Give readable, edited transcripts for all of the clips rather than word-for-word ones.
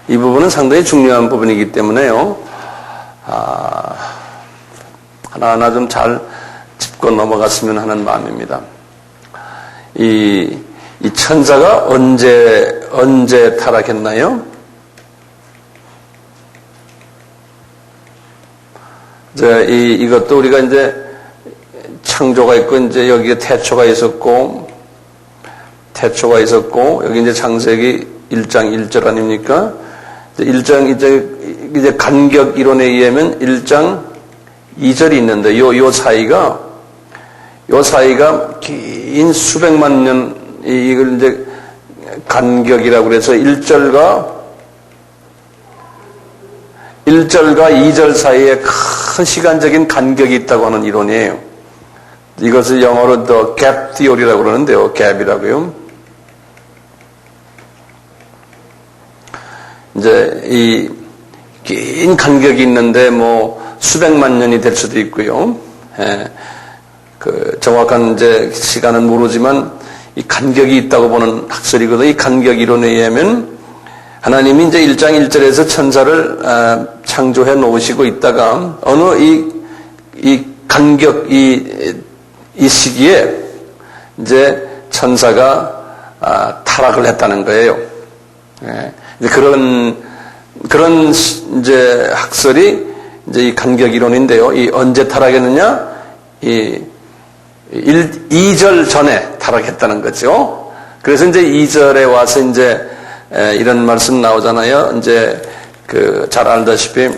이 부분은 상당히 중요한 부분이기 때문에요. 하나하나 좀 잘 짚고 넘어갔으면 하는 마음입니다. 이 천사가 언제 타락했나요? 이것도 우리가 이제 창조가 있고, 이제 여기에 태초가 있었고, 여기 이제 창세기 1장 1절 아닙니까? 1장 이제 간격 이론에 의하면 1장 2절이 있는데, 요 사이가 긴 수백만 년, 이걸 이제 간격이라고 그래서 1절과 2절 사이에 큰 시간적인 간격이 있다고 하는 이론이에요. 이것을 영어로 the gap theory라고 그러는데요. gap이라고요. 이제 이 긴 간격이 있는데 뭐 수백만 년이 될 수도 있고요. 그 정확한 이제 시간은 모르지만 이 간격이 있다고 보는 학설이거든요. 이 간격 이론에 의하면 하나님이 이제 1장 1절에서 천사를 창조해 놓으시고 있다가 어느 이 간격 이 시기에 이제 천사가 타락을 했다는 거예요. 이제 그런 이제 학설이 이제 이 간격 이론인데요. 이 언제 타락했느냐? 2절 전에 타락했다는 거죠. 그래서 이제 2절에 와서 이제 이런 말씀 나오잖아요. 이제 잘 알다시피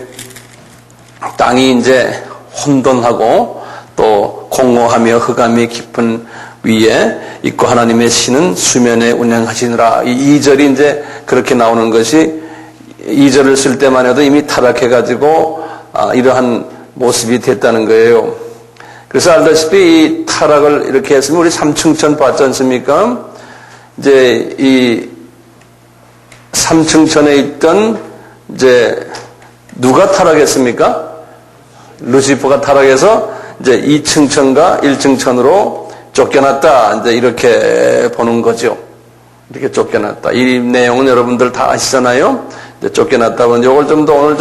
땅이 이제 혼돈하고 또 공허하며 흑암이 깊은 위에 있고 하나님의 신은 수면에 운행하시느라. 이 2절이 이제 그렇게 나오는 것이 2절을 쓸 때만 해도 이미 타락해가지고 이러한 모습이 됐다는 거예요. 그래서 알다시피 이 타락을 이렇게 했으면 우리 삼층천 봤지 않습니까? 이제 이 삼층천에 있던 이제 누가 타락했습니까? 루시퍼가 타락해서 이제 2층천과 1층천으로 쫓겨났다. 이제 이렇게 보는 거죠. 이렇게 쫓겨났다. 이 내용은 여러분들 다 아시잖아요. 이제 쫓겨났다. 이걸 좀 더 오늘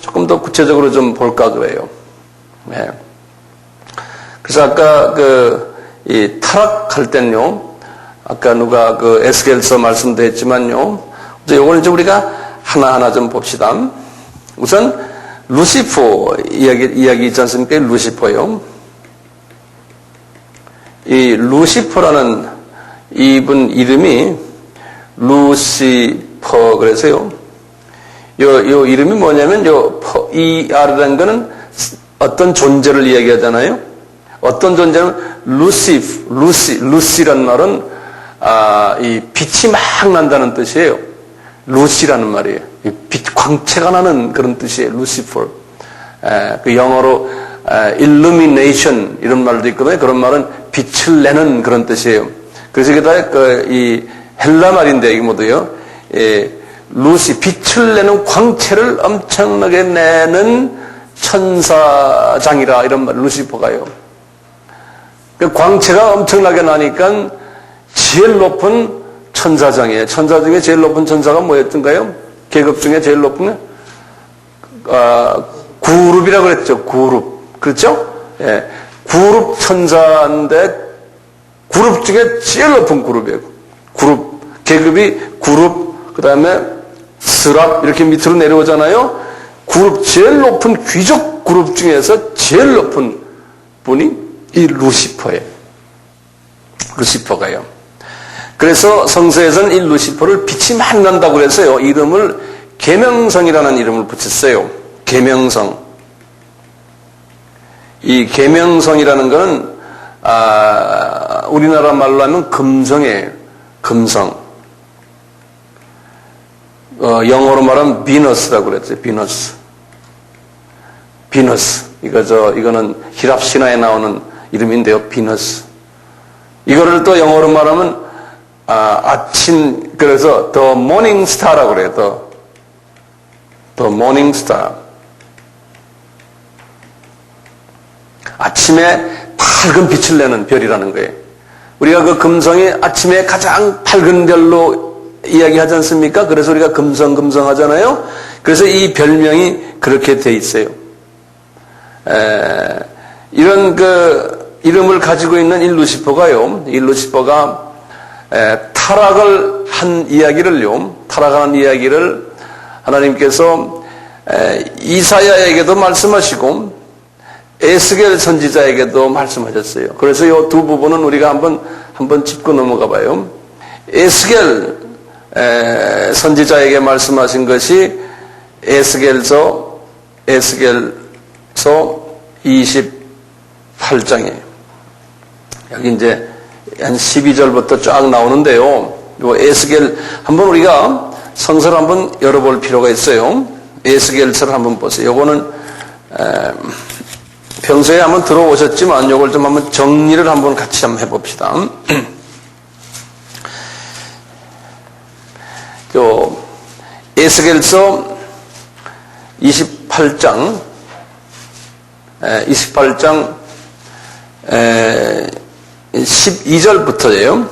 조금 더 구체적으로 좀 볼까 그래요. 네. 그래서 아까 이 타락할 때는요. 아까 누가 에스겔서 말씀도 했지만요. 이제 요걸 이제 우리가 하나하나 좀 봅시다. 우선 루시퍼 이야기 있지 않습니까? 루시퍼요. 이 루시퍼라는 이분 이름이 루시퍼 그래서요. 요 이름이 뭐냐면 이 R이라는 거는 어떤 존재를 이야기하잖아요. 어떤 존재는 루시란 말은 이 빛이 막 난다는 뜻이에요. 루시라는 말이에요. 빛 광채가 나는 그런 뜻이에요. 루시퍼. 그 영어로 illumination 이런 말도 있거든요. 그런 말은 빛을 내는 그런 뜻이에요. 그래서 게다가 이 헬라 말인데 이게 뭐도요? 루시 빛을 내는 광채를 엄청나게 내는 천사장이라 이런 말 루시퍼가요. 그 광채가 엄청나게 나니까 제일 높은 천사장이에요. 천사 중에 제일 높은 천사가 뭐였던가요? 계급 중에 제일 높은 구룹이라고 그랬죠. 구룹. 그렇죠? 예. 구룹 천사인데 그룹 중에 제일 높은 그룹이에요. 그룹. 계급이 그룹, 그 다음에 스랍 이렇게 밑으로 내려오잖아요. 그룹 제일 높은 귀족 그룹 중에서 제일 높은 분이 이 루시퍼예요. 루시퍼가요. 그래서 성서에서는 이 루시퍼를 빛이 많이 난다고 그래서요. 이름을 계명성이라는 이름을 붙였어요. 계명성. 이 계명성이라는 것은 우리나라 말로 하면 금성이에요. 금성. 영어로 말하면 비너스라고 그랬어요. 비너스. 비너스. 이거는 히랍 신화에 나오는 이름인데요. 비너스. 이거를 또 영어로 말하면 아침, 그래서 the morning star라고 그래요. the morning star. 아침에 밝은 빛을 내는 별이라는 거예요. 우리가 그 금성이 아침에 가장 밝은 별로 이야기하지 않습니까? 그래서 우리가 금성금성 하잖아요. 그래서 이 별명이 그렇게 돼 있어요. 이런 이름을 가지고 있는 이 루시퍼가요. 이 루시퍼가 타락을 한 이야기를요. 타락하는 이야기를 하나님께서 이사야에게도 말씀하시고 에스겔 선지자에게도 말씀하셨어요. 그래서 이 두 부분은 우리가 한번 짚고 넘어가 봐요. 에스겔 선지자에게 말씀하신 것이 에스겔서 28장이에요. 여기 이제 한 12절부터 쫙 나오는데요. 요 에스겔 한번 우리가 성서를 한번 열어볼 필요가 있어요. 에스겔서를 한번 보세요. 요거는 평소에 한번 들어오셨지만 요걸 좀 한번 정리를 한번 같이 한번 해봅시다. 요 에스겔서 28장 12절부터예요.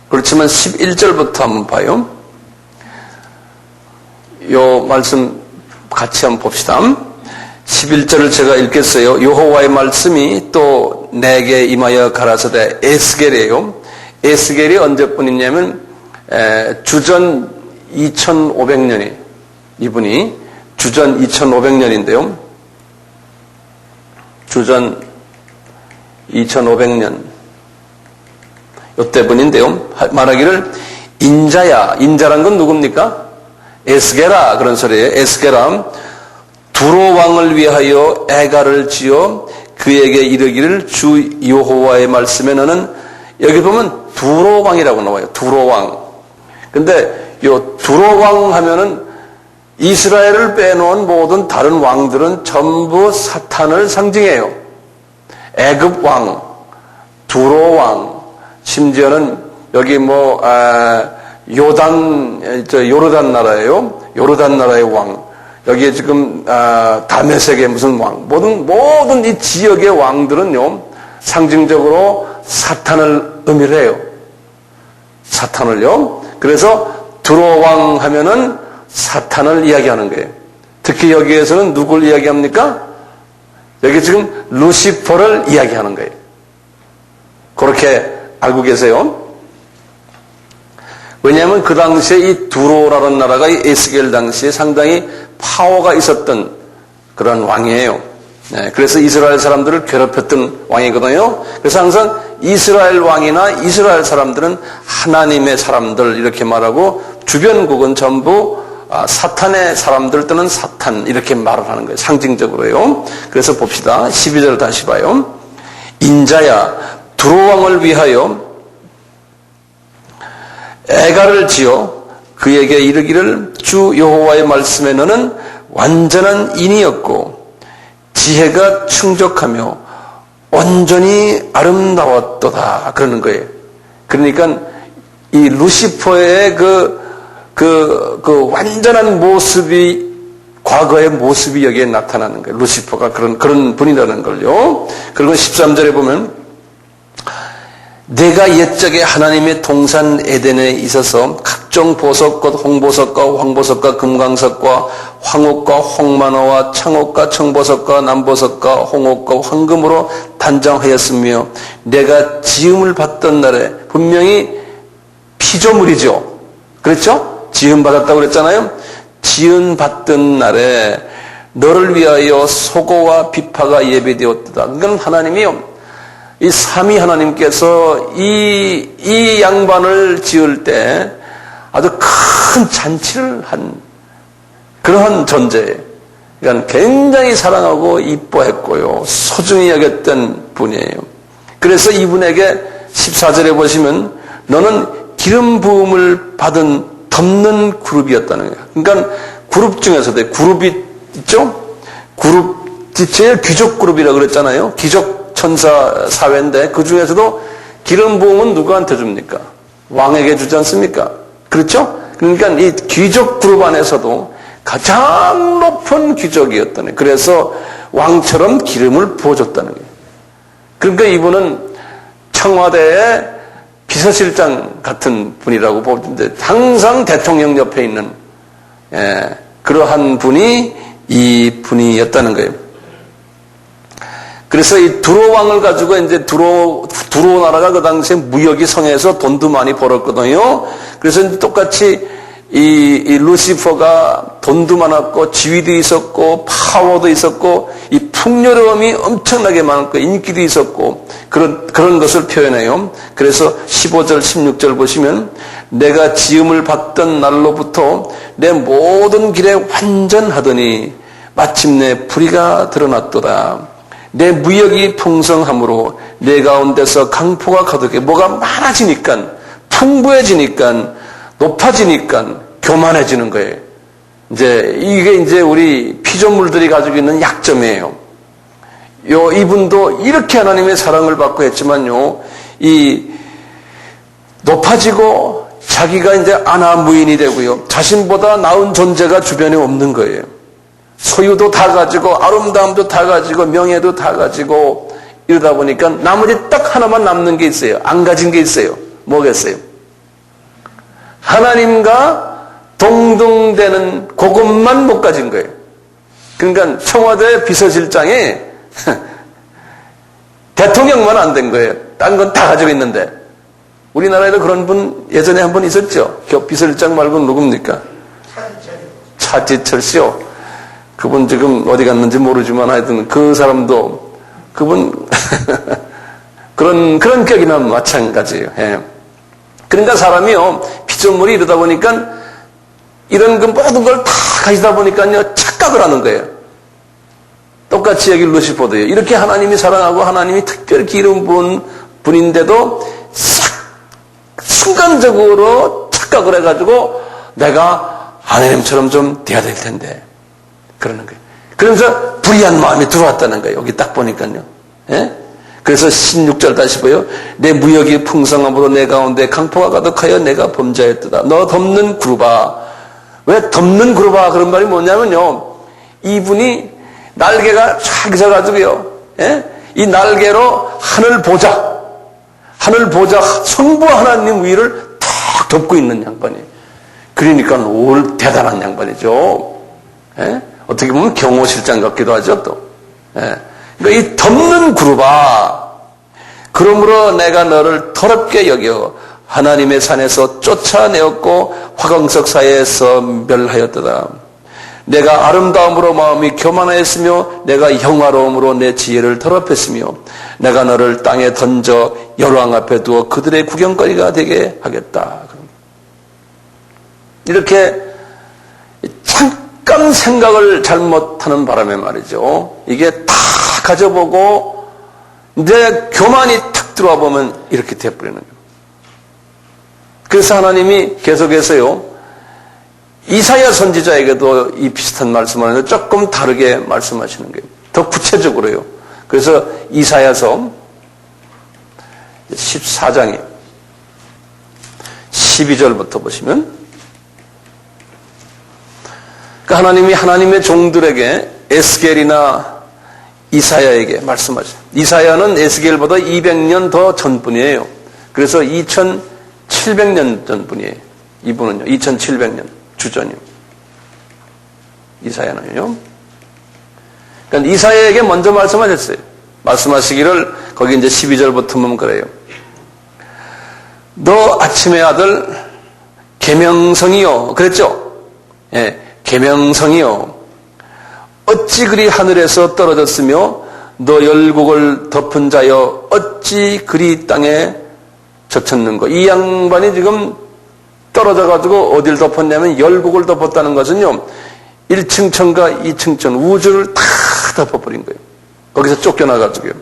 그렇지만 11절부터 한번 봐요. 요 말씀 같이 한번 봅시다. 11절을 제가 읽겠어요. 여호와의 말씀이 또 내게 임하여 가라사대. 에스겔이에요. 에스겔이 언제뿐이냐면 주전 2500년이 이분이 주전 2500년인데요. 주전 2500년 요때분인데요. 말하기를 인자야. 인자란 건 누굽니까? 에스겔아 그런 소리예요. 에스겔아 두로 왕을 위하여 애가를 지어 그에게 이르기를 주 여호와의 말씀에 너는 여기 보면 두로 왕이라고 나와요. 두로 왕. 근데 요 두로 왕 하면은 이스라엘을 빼놓은 모든 다른 왕들은 전부 사탄을 상징해요. 애굽 왕, 두로 왕, 심지어는 여기 요르단 나라예요. 요르단 나라의 왕. 여기에 지금 다메섹의 무슨 왕. 모든 이 지역의 왕들은요. 상징적으로 사탄을 의미를 해요. 사탄을요. 그래서 두로 왕 하면은 사탄을 이야기하는 거예요. 특히 여기에서는 누굴 이야기합니까? 여기 지금 루시퍼를 이야기하는 거예요. 그렇게 알고 계세요? 왜냐하면 그 당시에 이 두로라는 나라가 이 에스겔 당시에 상당히 파워가 있었던 그런 왕이에요. 네, 그래서 이스라엘 사람들을 괴롭혔던 왕이거든요. 그래서 항상 이스라엘 왕이나 이스라엘 사람들은 하나님의 사람들 이렇게 말하고 주변국은 전부 사탄의 사람들 또는 사탄 이렇게 말을 하는 거예요. 상징적으로요. 그래서 봅시다. 12절 다시 봐요. 인자야 두로 왕을 위하여 애가를 지어 그에게 이르기를 주 여호와의 말씀에 너는 완전한 인이었고 지혜가 충족하며 온전히 아름다웠도다 그러는 거예요. 그러니까 이 루시퍼의 그 완전한 모습이 과거의 모습이 여기에 나타나는 거예요. 루시퍼가 그런 분이라는 걸요. 그리고 13절에 보면 내가 옛적에 하나님의 동산 에덴에 있어서 각종 보석 곧 홍보석과 황보석과 금강석과 황옥과 홍만호와 창옥과 청보석과 남보석과 홍옥과 황금으로 단장하였으며 내가 지음을 받던 날에 분명히 피조물이죠. 그렇죠? 지음 받았다고 그랬잖아요. 지음 받던 날에 너를 위하여 소고와 비파가 예배되었다. 그건 하나님이요. 이 삼위 하나님께서 이 양반을 지을 때 아주 큰 잔치를 한 그러한 존재예요. 그러니까 굉장히 사랑하고 이뻐했고요. 소중히 여겼던 분이에요. 그래서 이분에게 14절에 보시면 너는 기름 부음을 받은 덮는 그룹이었다는 거예요. 그러니까 그룹 중에서도 그룹이 있죠? 그룹, 제일 귀족 그룹이라고 그랬잖아요. 귀족 천사 사회인데 그 중에서도 기름 부음은 누구한테 줍니까? 왕에게 주지 않습니까? 그렇죠? 그러니까 이 귀족 그룹 안에서도 가장 높은 귀족이었다는 거예요. 그래서 왕처럼 기름을 부어줬다는 거예요. 그러니까 이분은 청와대에 비서실장 같은 분이라고 보는데 항상 대통령 옆에 있는 그러한 분이 이 분이었다는 거예요. 그래서 이 두로 왕을 가지고 이제 두로 나라가 그 당시에 무역이 성해서 돈도 많이 벌었거든요. 그래서 이제 똑같이 이 루시퍼가 돈도 많았고 지위도 있었고 파워도 있었고 이 풍요로움이 엄청나게 많았고 인기도 있었고 그런 것을 표현해요. 그래서 15절 16절 보시면 내가 지음을 받던 날로부터 내 모든 길에 완전하더니 마침내 불의가 드러났도다. 내 무역이 풍성함으로 내 가운데서 강포가 가득해. 뭐가 많아지니까 풍부해지니까 높아지니까 교만해지는 거예요. 이게 이제 우리 피조물들이 가지고 있는 약점이에요. 이분도 이렇게 하나님의 사랑을 받고 했지만요, 이 높아지고 자기가 이제 아나무인이 되고요, 자신보다 나은 존재가 주변에 없는 거예요. 소유도 다 가지고 아름다움도 다 가지고 명예도 다 가지고 이러다 보니까 나머지 딱 하나만 남는 게 있어요. 안 가진 게 있어요. 뭐겠어요? 하나님과 동등되는 그것만 못 가진 거예요. 그러니까 청와대 비서실장에 대통령만 안 된 거예요. 딴 건 다 가지고 있는데. 우리나라에도 그런 분 예전에 한 번 있었죠. 비서실장 말고 누굽니까? 차지철 씨요. 그분 지금 어디 갔는지 모르지만 하여튼 그 사람도 그분 그런 격이나 마찬가지예요. 예. 그러니까 사람이요, 피조물이 이러다 보니까 이런 그 모든 걸 다 가지다 보니까요 착각을 하는 거예요. 똑같이 여기 루시퍼도요. 이렇게 하나님이 사랑하고 하나님이 특별히 기름 부은 분인데도 싹 순간적으로 착각을 해가지고 내가 하나님처럼 좀 돼야 될 텐데 그러는 거예요. 그러면서 불의한 마음이 들어왔다는 거예요. 여기 딱 보니까요. 예? 그래서 16절 다시 보여. 내 무역이 풍성함으로 내 가운데 강포가 가득하여 내가 범죄했도다. 너 덮는 구루바. 왜 덮는 구루바 그런 말이 뭐냐면요, 이분이 날개가 쫙 있어가지고요, 예? 이 날개로 하늘 보자 성부 하나님 위를 탁 덮고 있는 양반이에요. 그러니까 올 대단한 양반이죠. 예? 어떻게 보면 경호실장 같기도 하죠, 또. 예. 그러니까 이 덮는 구루바. 그러므로 내가 너를 더럽게 여겨 하나님의 산에서 쫓아내었고 화광석 사이에서 멸하였도다. 내가 아름다움으로 마음이 교만하였으며 내가 영화로움으로 내 지혜를 더럽혔으며 내가 너를 땅에 던져 여러왕 앞에 두어 그들의 구경거리가 되게 하겠다. 이렇게 잠깐 생각을 잘못하는 바람에 말이죠, 이게 다 가져보고 내 교만이 탁 들어와 보면 이렇게 돼버리는 거예요. 그래서 하나님이 계속해서요, 이사야 선지자에게도 이 비슷한 말씀을 하는데 조금 다르게 말씀하시는 거예요. 더 구체적으로요. 그래서 이사야서 14장에 12절부터 보시면, 그러니까 하나님이 하나님의 종들에게 에스겔이나 이사야에게 말씀하죠. 이사야는 에스겔보다 200년 더 전분이에요. 그래서 2700년 전분이에요. 이분은요, 2700년 주전이요. 이사야는요. 그러니까 이사야에게 먼저 말씀하셨어요. 말씀하시기를, 거기 이제 12절부터 보면 그래요. 너 아침의 아들 계명성이요. 그랬죠? 예, 계명성이요. 어찌 그리 하늘에서 떨어졌으며 너 열국을 덮은 자여 어찌 그리 땅에 젖혔는고. 이 양반이 지금 떨어져가지고 어딜 덮었냐면 열국을 덮었다는 것은요, 1층 천과 2층 천, 우주를 다 덮어버린 거예요. 거기서 쫓겨나가지고요.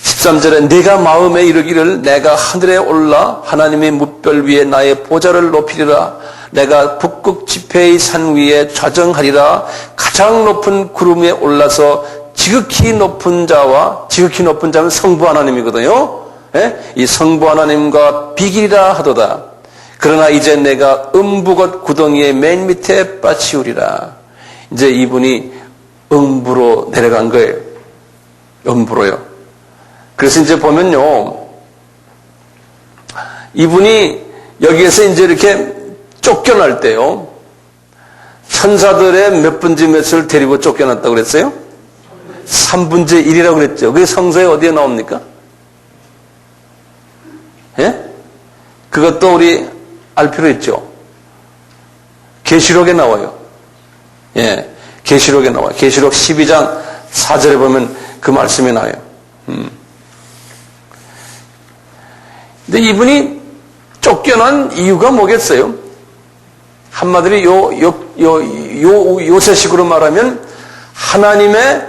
13절에 네가 마음에 이르기를 내가 하늘에 올라 하나님의 뭇별 위에 나의 보좌를 높이리라. 내가 북극 지폐의 산 위에 좌정하리라. 가장 높은 구름 위에 올라서 지극히 높은 자는 성부 하나님이거든요. 예? 이 성부 하나님과 비기리라 하도다. 그러나 이제 내가 음부것 구덩이의 맨 밑에 빠치우리라. 이제 이분이 음부로 내려간 거예요. 음부로요. 그래서 이제 보면요, 이분이 여기에서 이제 이렇게 쫓겨날 때요. 천사들의 몇 분지 몇을 데리고 쫓겨났다고 그랬어요? 3분의 1이라고 그랬죠. 그게 성서에 어디에 나옵니까? 예? 그것도 우리 알 필요 있죠. 계시록에 나와요. 예. 계시록에 나와요. 계시록 12장 4절에 보면 그 말씀이 나와요. 근데 이분이 쫓겨난 이유가 뭐겠어요? 한마디로 요새식으로 말하면 하나님의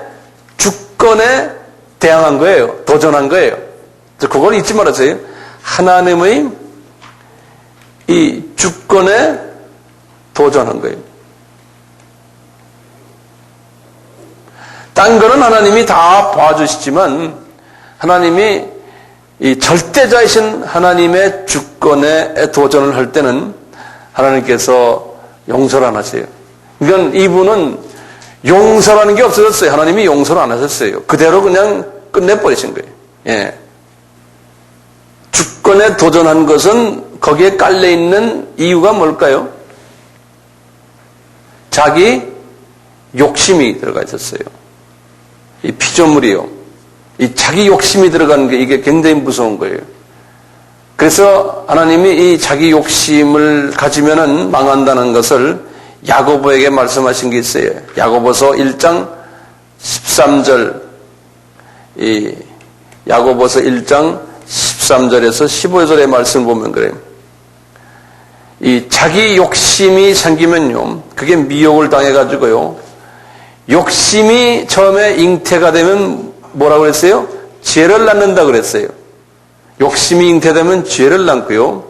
주권에 대항한 거예요. 도전한 거예요. 그걸 잊지 말아세요. 하나님의 이 주권에 도전한 거예요. 딴 거는 하나님이 다 봐주시지만 하나님이 이 절대자이신 하나님의 주권에 도전을 할 때는 하나님께서 용서를 안 하세요. 그러니까 이분은 용서라는 게 없어졌어요. 하나님이 용서를 안 하셨어요. 그대로 그냥 끝내버리신 거예요. 예. 주권에 도전한 것은 거기에 깔려있는 이유가 뭘까요? 자기 욕심이 들어가 있었어요. 이 피조물이요. 이 자기 욕심이 들어가는 게 이게 굉장히 무서운 거예요. 그래서 하나님이 이 자기 욕심을 가지면은 망한다는 것을 야고보에게 말씀하신 게 있어요. 야고보서 1장 13절, 이 야고보서 1장 13절에서 15절의 말씀을 보면 그래요. 이 자기 욕심이 생기면요, 그게 미혹을 당해가지고요, 욕심이 처음에 잉태가 되면 뭐라고 그랬어요? 죄를 낳는다 그랬어요. 욕심이 잉태되면 죄를 낳고요,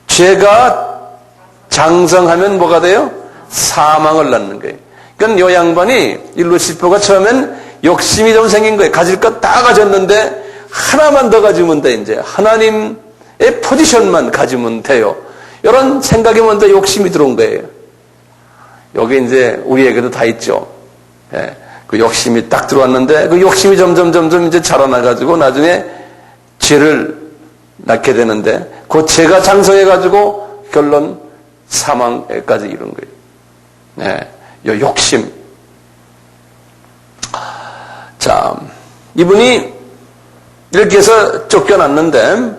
죄가 장성하면 뭐가 돼요? 사망을 낳는 거예요. 그러니까 요 양반이, 이 루시퍼가 처음엔 욕심이 좀 생긴 거예요. 가질 것 다 가졌는데 하나만 더 가지면 돼. 이제 하나님의 포지션만 가지면 돼요. 이런 생각이 먼저 욕심이 들어온 거예요. 여기 이제 우리에게도 다 있죠. 예, 그 욕심이 딱 들어왔는데 그 욕심이 점점 이제 자라나가지고 나중에 죄를 낳게 되는데 그 죄가 장성해가지고 결론 사망까지 이른 거예요. 예, 요 욕심. 자, 이분이 이렇게 해서 쫓겨났는데요.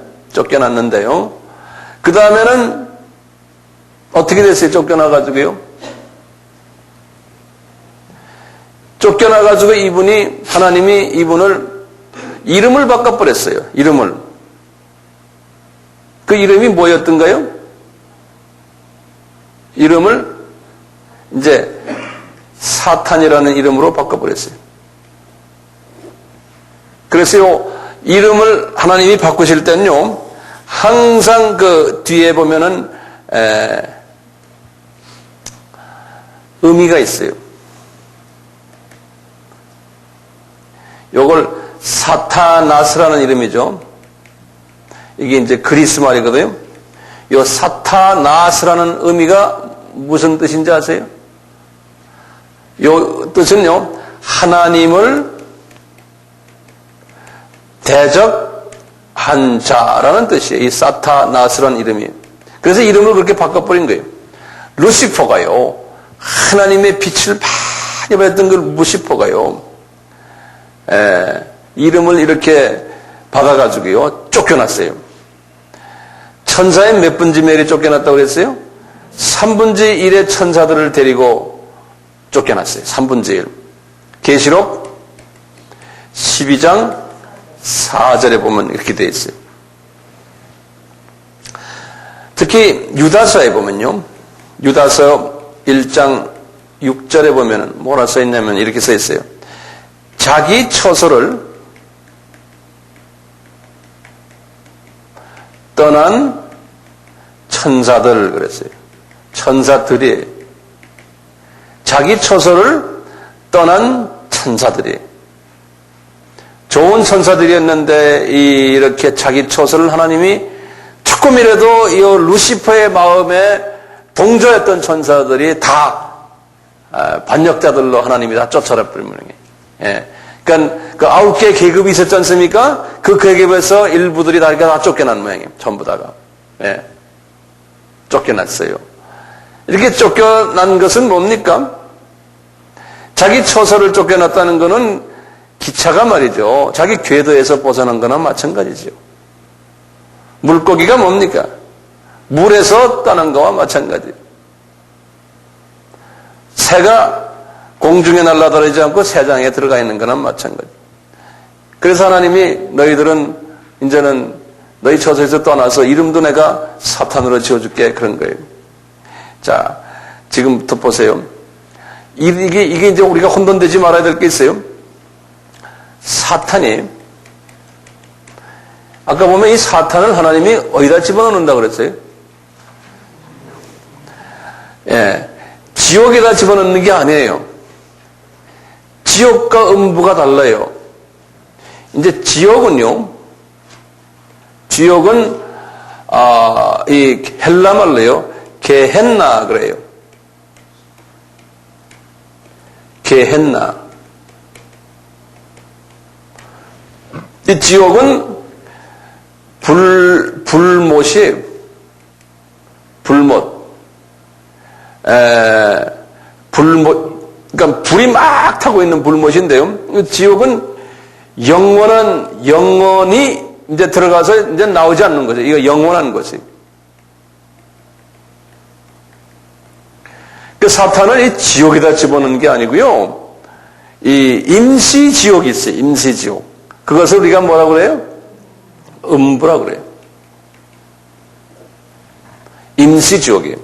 그 다음에는 어떻게 됐어요? 쫓겨나가지고요. 쫓겨나가지고 이분이, 하나님이 이분을 이름을 바꿔버렸어요. 이름을. 그 이름이 뭐였던가요? 이름을 이제 사탄이라는 이름으로 바꿔버렸어요. 그래서 요 이름을 하나님이 바꾸실 때는요, 항상 그 뒤에 보면은 의미가 있어요. 요걸 사타나스라는 이름이죠. 이게 이제 그리스 말이거든요. 요 사타나스라는 의미가 무슨 뜻인지 아세요? 요 뜻은요, 하나님을 대적한 자라는 뜻이에요. 이 사타나스라는 이름이. 그래서 이름을 그렇게 바꿔버린 거예요. 루시퍼가요, 하나님의 빛을 많이 받았던 그 루시퍼가요, 이름을 이렇게 받아가지고요, 쫓겨났어요. 천사의 몇 분지 몇이 쫓겨났다고 그랬어요? 3분의 1의 천사들을 데리고 쫓겨났어요. 3분의 1. 계시록 12장 4절에 보면 이렇게 되어 있어요. 특히 유다서에 보면요, 유다서 1장 6절에 보면 뭐라 써 있냐면 이렇게 써 있어요. 자기 처소를 떠난 천사들 그랬어요. 천사들이, 자기 처소를 떠난 천사들이, 좋은 천사들이었는데 이렇게 자기 처소를 하나님이 조금이라도 이 루시퍼의 마음에 동조했던 천사들이 다 반역자들로 하나님이 다 쫓아내버린 거예요. 예. 그러니까 그 9개 계급이 있었지 않습니까? 그 계급에서 일부들이 다 쫓겨난 모양이에요. 전부 다가. 예. 쫓겨났어요. 이렇게 쫓겨난 것은 뭡니까? 자기 처소를 쫓겨났다는 것은 기차가 말이죠. 자기 궤도에서 벗어난 거나 마찬가지죠. 물고기가 뭡니까? 물에서 떠난 거와 마찬가지. 새가 공중에 날아다니지 않고 새장에 들어가 있는 거나 마찬가지. 그래서 하나님이 너희들은 이제는 너희 처소에서 떠나서 이름도 내가 사탄으로 지어줄게 그런 거예요. 자, 지금부터 보세요. 이게 이제 우리가 혼돈되지 말아야 될 게 있어요. 사탄이 아까 보면 이 사탄을 하나님이 어디다 집어넣는다고 그랬어요? 예, 지옥에다 집어넣는 게 아니에요. 지옥과 음부가 달라요. 이제 지옥은 이 헬라 말로요, 게헨나 그래요. 게헨나. 이 지옥은 불못이 그러니까 불이 막 타고 있는 불못인데요. 지옥은 영원히 이제 들어가서 이제 나오지 않는 거죠. 이거 영원한 것이. 그 사탄을 이 지옥에다 집어넣는 게 아니고요. 이 임시 지옥이 있어요. 임시 지옥. 그것을 우리가 뭐라고 그래요? 음부라고 그래요. 임시 지옥이에요.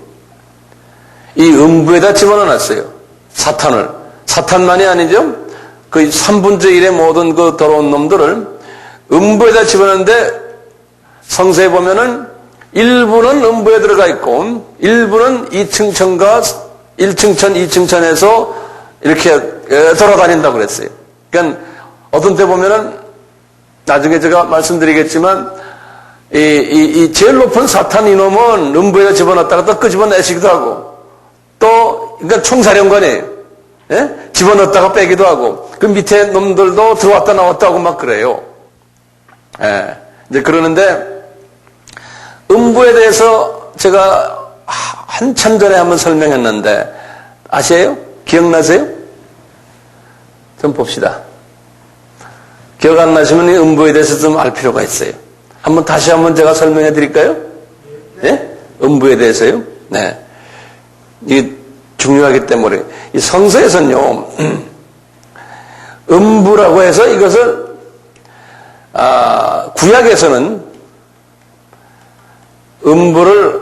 이 음부에다 집어넣어놨어요. 사탄을. 사탄만이 아니죠. 그 3분의 1의 모든 그 더러운 놈들을 음부에다 집어넣는데 성서에 보면은 일부는 음부에 들어가 있고 일부는 2층천과 1층천, 2층천에서 이렇게 돌아다닌다고 그랬어요. 그러니까 어떤 때 보면은 나중에 제가 말씀드리겠지만 이 제일 높은 사탄 이놈은 음부에다 집어넣었다가 또 끄집어내시기도 하고 또 그러니까 총사령관이에요. 예? 집어넣었다가 빼기도 하고 그 밑에 놈들도 들어왔다 나왔다 하고 막 그래요. 예. 이제 그러는데 음부에 대해서 제가 한참 전에 한번 설명했는데 아세요? 기억나세요? 좀 봅시다. 기억 안 나시면 이 음부에 대해서 좀 알 필요가 있어요. 다시 한번 제가 설명해 드릴까요? 네? 음부에 대해서요? 네. 이게 중요하기 때문에 이 성서에서는요, 음부라고 해서 이것을 구약에서는 음부를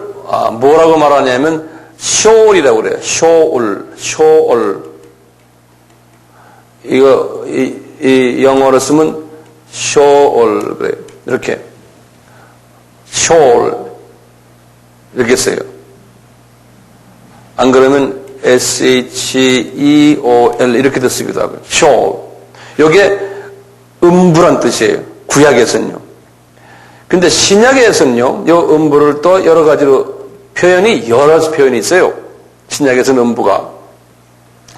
뭐라고 말하냐면 쇼올이라고 그래요. 쇼올. 이거 이 영어로 쓰면 쇼올 그래요. 이렇게 쇼올 이렇게 써요. 안 그러면 SHEOL 이렇게도 쓰기도 하고요. 쇼올. 이게 음부란 뜻이에요. 구약에서는요. 근데 신약에서는요, 이 음부를 또 여러 가지로 여러 표현이 있어요. 신약에서는 음부가.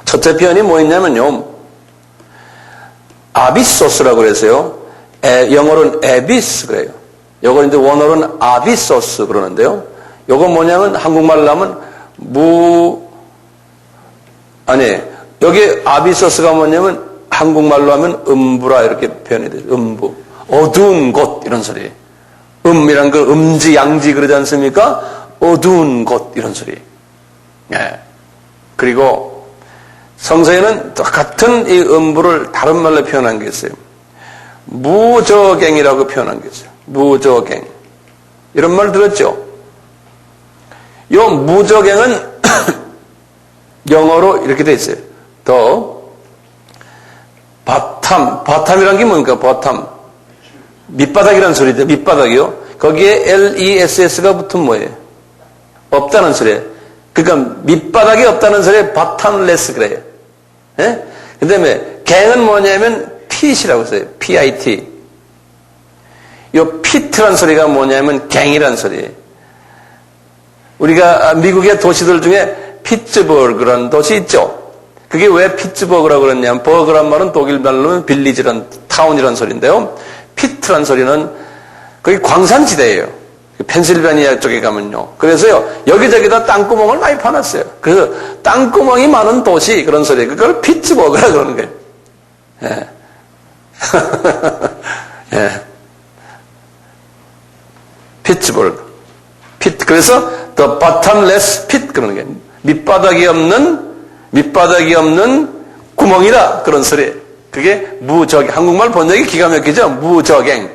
첫째 표현이 뭐였냐면요, 아비소스라고 그래서요, 영어로는 에비스 그래요. 요거 이제 원어로는 아비소스 그러는데요. 요거 뭐냐면 한국말로 하면 여기 아비소스가 뭐냐면 한국말로 하면 음부라 이렇게 표현이 돼요. 음부. 어두운 곳 이런 소리. 이란 거 음지 양지 그러지 않습니까? 어두운 곳 이런 소리. 예. 그리고 성서에는 똑같은 이 음부를 다른 말로 표현한 게 있어요. 무저갱이라고 표현한 게 있어요. 무저갱. 이런 말 들었죠? 이 무저갱은 영어로 이렇게 돼 있어요. 바탐이란 게 뭡니까? 바탐. 밑바닥이라는 소리죠. 밑바닥이요. 거기에 LESS가 붙으면 뭐예요? 없다는 소리예요. 그러니까 밑바닥이 없다는 소리에 bottomless 그래요. 예? 그 다음에 갱은 뭐냐면 pit이라고 써요. PIT. 요 pit라는 소리가 뭐냐면 갱이라는 소리예요. 우리가 미국의 도시들 중에 피츠버그라는 도시 있죠. 그게 왜 피츠버그라고 그랬냐면 버그란 말은 독일 말로는 빌리지란 타운이라는 소리인데요. 피트란 소리는 거기 광산지대예요. 펜실베니아 쪽에 가면요. 그래서요, 여기저기다 땅구멍을 많이 파놨어요. 그래서 땅구멍이 많은 도시, 그런 소리. 그걸 피츠버그라 그러는 거예요. 예. 예. 피츠버그. 그래서 the bottomless pit 그러는 거예요. 밑바닥이 없는 구멍이다. 그런 소리. 그게 무적행. 한국말 번역이 기가 막히죠? 무적행.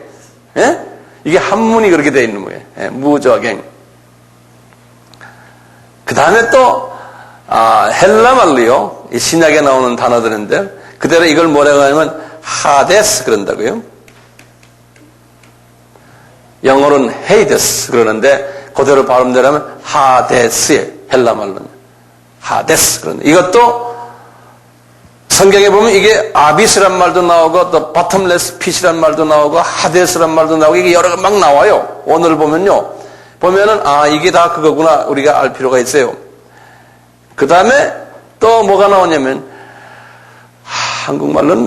예? 이게 한문이 그렇게 되어 있는 거예요. 예, 무적행. 그 다음에 또, 헬라 말로요. 이 신약에 나오는 단어들인데, 그대로 이걸 뭐라고 하냐면, 하데스 그런다고요. 영어로는 헤이데스 그러는데, 그대로 발음되려면 하데스예요. 헬라 말로는. 하데스 그런다. 이것도 성경에 보면 이게 아비스란 말도 나오고 또 bottomless pit이란 말도 나오고 하데스란 말도 나오고 이게 여러 개 막 나와요. 오늘 보면요. 보면은 이게 다 그거구나 우리가 알 필요가 있어요. 그 다음에 또 뭐가 나오냐면 한국말로는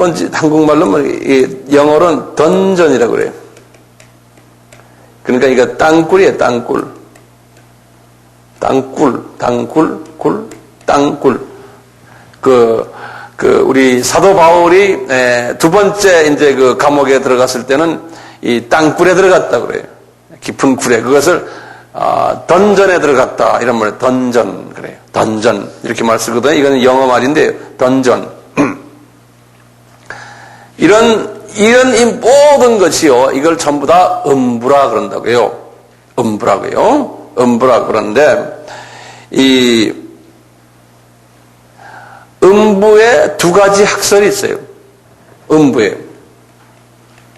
영어로는 던전이라고 그래요. 그러니까 이거 땅굴이에요. 땅굴. 우리 사도 바울이 두 번째 이제 그 감옥에 들어갔을 때는 이 땅굴에 들어갔다 그래요. 깊은 굴에. 그것을 던전에 들어갔다 이런 말이에요. 던전 그래요. 던전 이렇게 말 쓰거든요. 이거는 영어 말인데요. 던전. 이런 이 모든 것이요. 이걸 전부 다 음부라 그런다고요. 음부라 그러는데 이 음부에 두 가지 학설이 있어요. 음부에.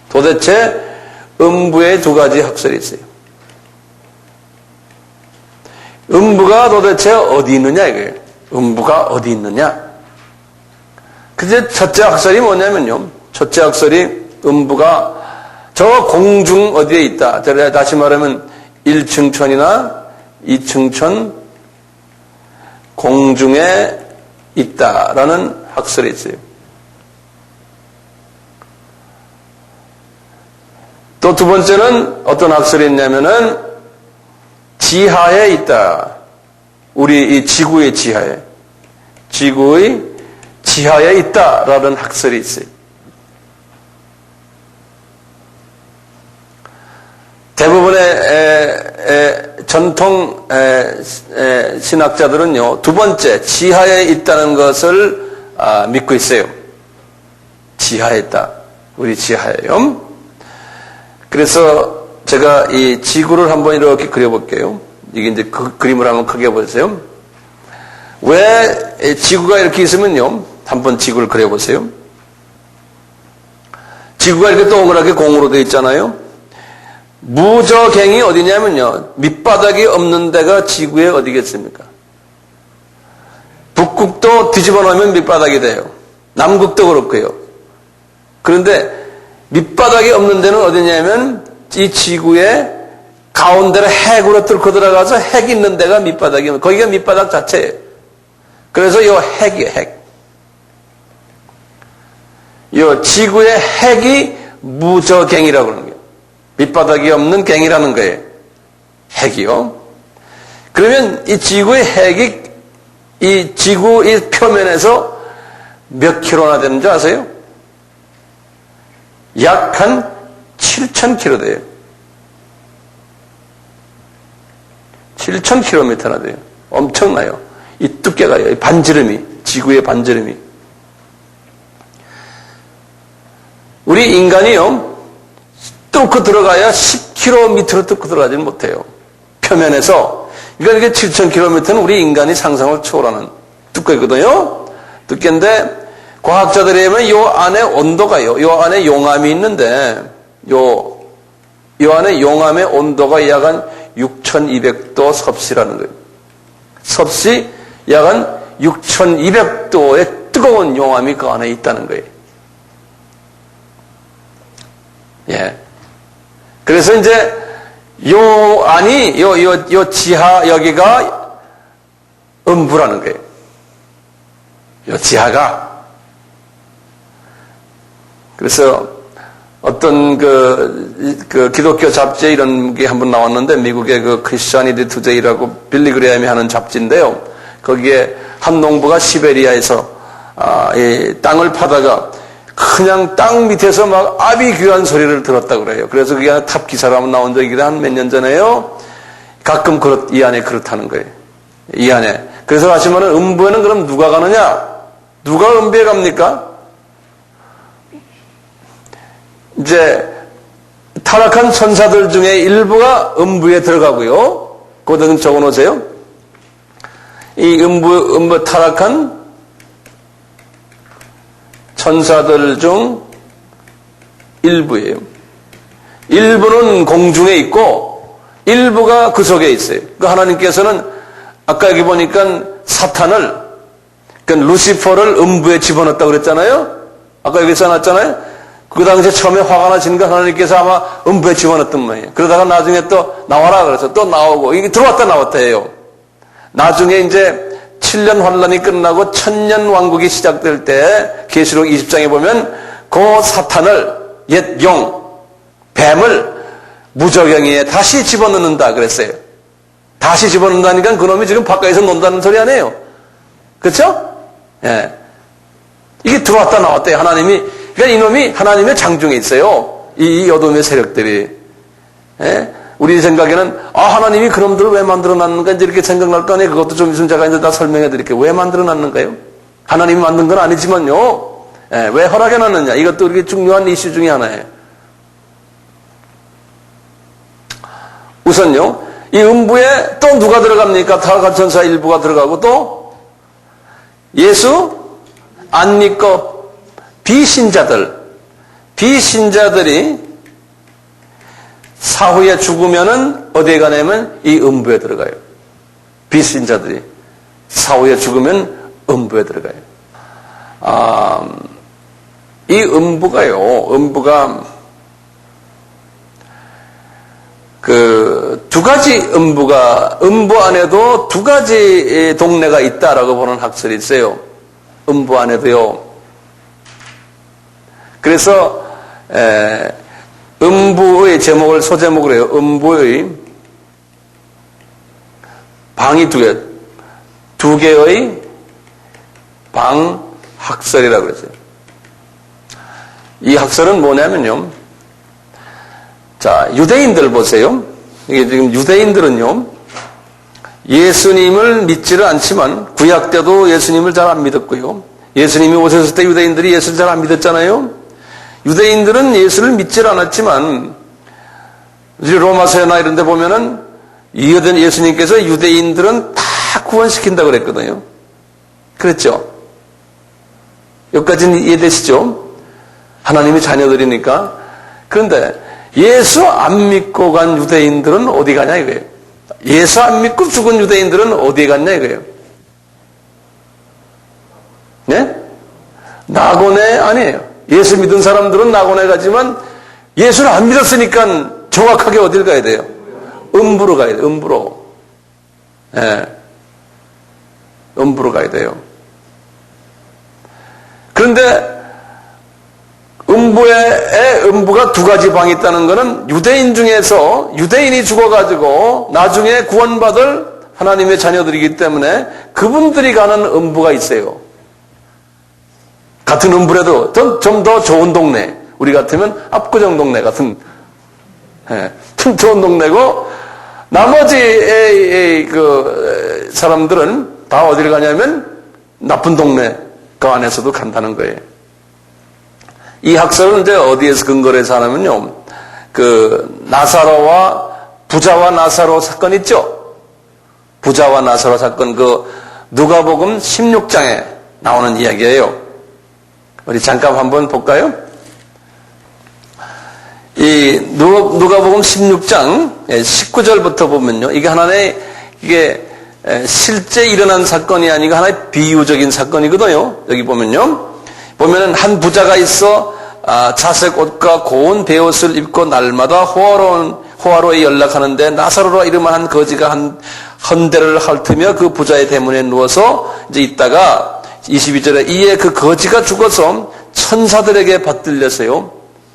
도대체 음부에 두 가지 학설이 있어요. 음부가 도대체 어디 있느냐 이거예요. 음부가 어디 있느냐. 근데 첫째 학설이 뭐냐면요. 첫째 학설이 음부가 저 공중 어디에 있다. 다시 말하면 1층천이나 2층천 공중에 있다라는 학설이 있어요. 또 두 번째는 어떤 학설이 있냐면은 지하에 있다. 우리 이 지구의 지하에 있다라는 학설이 있어요. 대부분의 전통 신학자들은요, 두 번째, 지하에 있다는 것을 믿고 있어요. 지하에 있다. 우리 지하에요. 그래서 제가 이 지구를 한번 이렇게 그려볼게요. 이게 이제 그 그림을 한번 크게 보세요. 왜 지구가 이렇게 있으면요, 한번 지구를 그려보세요. 지구가 이렇게 동그랗게 공으로 되어 있잖아요. 무저갱이 어디냐면요. 밑바닥이 없는 데가 지구에 어디겠습니까? 북극도 뒤집어 놓으면 밑바닥이 돼요. 남극도 그렇고요. 그런데 밑바닥이 없는 데는 어디냐면 이 지구의 가운데를 핵으로 뚫고 들어가서 핵 있는 데가 밑바닥이면 거기가 밑바닥 자체예요. 그래서 이 핵이에요. 핵. 이 지구의 핵이 무저갱이라고 그러는 거예요. 밑바닥이 없는 갱이라는 거예요. 핵이요. 그러면 이 지구의 핵이 이 지구 이 표면에서 몇 킬로나 되는 줄 아세요? 약 한 7,000킬로 돼요. 7,000킬로미터나 돼요. 엄청나요. 이 두께가요. 이 반지름이. 지구의 반지름이. 우리 인간이요. 뚫고 들어가야 10km로 뚫고 들어가지는 못해요. 표면에서. 그러니까 이게 7,000km는 우리 인간이 상상을 초월하는 두께거든요. 두께인데 과학자들에 의하면 요 안에 온도가요. 요 안에 용암이 있는데 요 안에 용암의 온도가 약 한 6,200도 섭씨라는 거예요. 섭씨 약 한 6,200도의 뜨거운 용암이 그 안에 있다는 거예요. 예. 그래서 이제 요 안이 요 지하 여기가 음부라는 거예요. 요 지하가. 그래서 어떤 그 기독교 잡지에 이런 게 한번 나왔는데, 미국의 그 크리스천이디 투데이라고 빌리 그레함이 하는 잡지인데요. 거기에 한 농부가 시베리아에서 이 땅을 파다가 그냥 땅 밑에서 막 아비규환 소리를 들었다고 그래요. 그래서 그게 탑 기사로 한번 나온 적이 한 몇 년 전에요. 가끔 이 안에 그렇다는 거예요. 이 안에. 그래서 하시면은 음부에는 그럼 누가 가느냐? 누가 음부에 갑니까? 이제 타락한 천사들 중에 일부가 음부에 들어가고요. 그거는 적어 놓으세요. 이 음부 타락한 천사들 중 일부예요. 일부는 공중에 있고 일부가 그 속에 있어요. 그 하나님께서는 아까 여기 보니까 사탄을, 그러니까 루시퍼를 음부에 집어넣었다고 그랬잖아요. 아까 여기 써놨잖아요. 그 당시에 처음에 화가 나시니까 하나님께서 아마 음부에 집어넣었던 모양이에요. 그러다가 나중에 또 나와라 그래서 또 나오고, 이게 들어왔다 나왔다 해요. 나중에 이제 7년 환란이 끝나고 1000년 왕국이 시작될 때 계시록 20장에 보면 그 사탄을, 옛 용, 뱀을 무저갱이에 다시 집어넣는다 그랬어요. 다시 집어넣는다니까 그놈이 지금 바깥에서 논다는 소리 아니에요. 그렇죠? 예. 이게 들어왔다 나왔대요. 하나님이. 그러니까 이놈이 하나님의 장중에 있어요. 이 어둠의 세력들이. 예? 우리 생각에는 하나님이 그놈들을 왜 만들어놨는가 이제 이렇게 생각날 거 아니에요. 그것도 좀 있으면 제가 이제 다 설명해 드릴게요. 왜 만들어놨는가요? 하나님이 만든 건 아니지만요. 예, 왜 허락해놨느냐. 이것도 이렇게 중요한 이슈 중에 하나예요. 우선요. 이 음부에 또 누가 들어갑니까? 타락한 천사 일부가 들어가고 또 예수 안 믿고 비신자들이 사후에 죽으면은 어디에 가냐면 이 음부에 들어가요. 비신자들이 사후에 죽으면 음부에 들어가요. 이 음부가 그 두 가지 음부 안에도 두 가지 동네가 있다라고 보는 학설이 있어요. 음부 안에도요. 그래서 음부의 제목을 소제목으로 해요. 음부의 방이 두 개의 방 학설이라고 그러죠. 이 학설은 뭐냐면요. 자, 유대인들 보세요. 이게 지금 유대인들은요, 예수님을 믿지를 않지만, 구약 때도 예수님을 잘 안 믿었고요. 예수님이 오셨을 때 유대인들이 예수를 잘 안 믿었잖아요. 유대인들은 예수를 믿질 않았지만, 로마서나 이런 데 보면은, 예수님께서 유대인들은 다 구원시킨다고 그랬거든요. 그랬죠? 여기까지는 이해되시죠? 하나님의 자녀들이니까. 그런데, 예수 안 믿고 간 유대인들은 어디 가냐 이거예요. 예수 안 믿고 죽은 유대인들은 어디에 갔냐 이거예요. 네? 낙원에 아니에요. 예수 믿은 사람들은 낙원에 가지만 예수를 안 믿었으니까 정확하게 어딜 가야 돼요? 음부로 가야 돼요. 음부로. 네. 음부로 가야 돼요. 그런데 음부가 두 가지 방이 있다는 것은 유대인 중에서 유대인이 죽어가지고 나중에 구원받을 하나님의 자녀들이기 때문에 그분들이 가는 음부가 있어요. 같은 음부라도 좀 더 좋은 동네. 우리 같으면 압구정 동네 같은, 좀 좋은 동네고, 나머지 그 사람들은 다 어디를 가냐면 나쁜 동네 그 안에서도 간다는 거예요. 이 학설은 이제 어디에서 근거를 해서 하냐면요. 그 부자와 나사로 사건 있죠? 부자와 나사로 사건, 그 누가복음 16장에 나오는 이야기예요. 우리 잠깐 한번 볼까요? 이 누가복음 16장 19절부터 보면요. 이게 하나의 실제 일어난 사건이 아니고 하나의 비유적인 사건이거든요. 여기 보면요. 보면은 한 부자가 있어 자색 옷과 고운 베옷을 입고 날마다 호화로에 연락하는데 나사로라 이름한 거지가 한 헌대를 핥으며 그 부자의 대문에 누워서 이제 있다가 22절에 이에 그 거지가 죽어서 천사들에게 받들렸어요.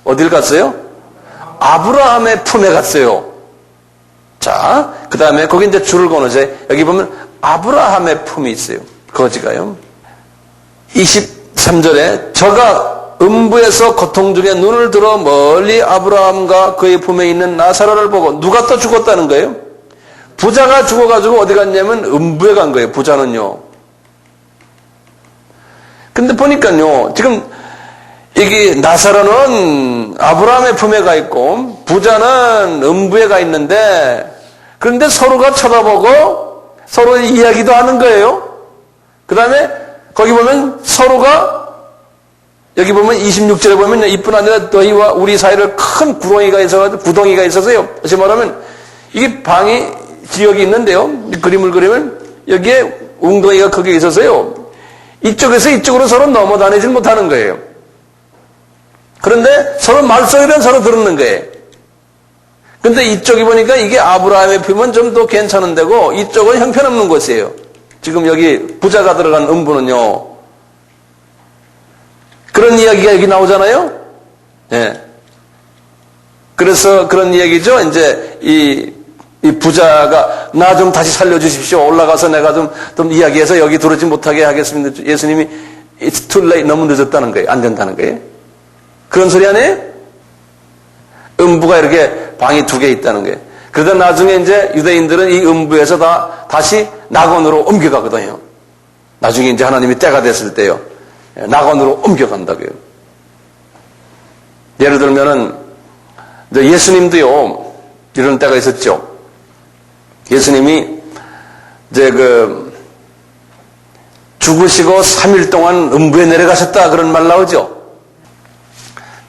어딜 갔어요? 아브라함의 품에 갔어요. 자, 그 다음에 거기 이제 줄을 거놓으세요. 여기 보면 아브라함의 품이 있어요. 거지가요. 23절에 저가 음부에서 고통 중에 눈을 들어 멀리 아브라함과 그의 품에 있는 나사로를 보고 누가 또 죽었다는 거예요? 부자가 죽어가지고 어디 갔냐면 음부에 간 거예요. 부자는요. 근데 보니까요, 지금 이게 나사로는 아브라함의 품에 가 있고 부자는 음부에 가 있는데, 그런데 서로가 쳐다보고 서로 이야기도 하는 거예요. 그 다음에 거기 보면 서로가, 여기 보면 26절에 보면 이뿐 아니라 너희와 우리 사이를 큰 구덩이가 있어서요. 다시 말하면 이게 방이 지역이 있는데요. 그림을 그리면 여기에 웅덩이가 크게 있어서요. 이쪽에서 이쪽으로 서로 넘어다니지 못하는 거예요. 그런데 서로 말소리는 서로 들었는 거예요. 근데 이쪽이 보니까 이게 아브라함의 품은 좀 더 괜찮은 데고 이쪽은 형편없는 곳이에요. 지금 여기 부자가 들어간 음부는요. 그런 이야기가 여기 나오잖아요. 예. 그래서 그런 이야기죠. 이제 이 부자가 나 좀 다시 살려주십시오. 올라가서 내가 좀 이야기해서 여기 들어오지 못하게 하겠습니다. 예수님이 It's too late. 너무 늦었다는 거예요. 안 된다는 거예요. 그런 소리 아니에요? 음부가 이렇게 방이 2개 있다는 거예요. 그러다 나중에 이제 유대인들은 이 음부에서 다시 낙원으로 옮겨가거든요. 나중에 이제 하나님이 때가 됐을 때요. 낙원으로 옮겨간다고요. 예를 들면은 예수님도요. 이런 때가 있었죠. 예수님이 이제 죽으시고 3일 동안 음부에 내려가셨다 그런 말 나오죠.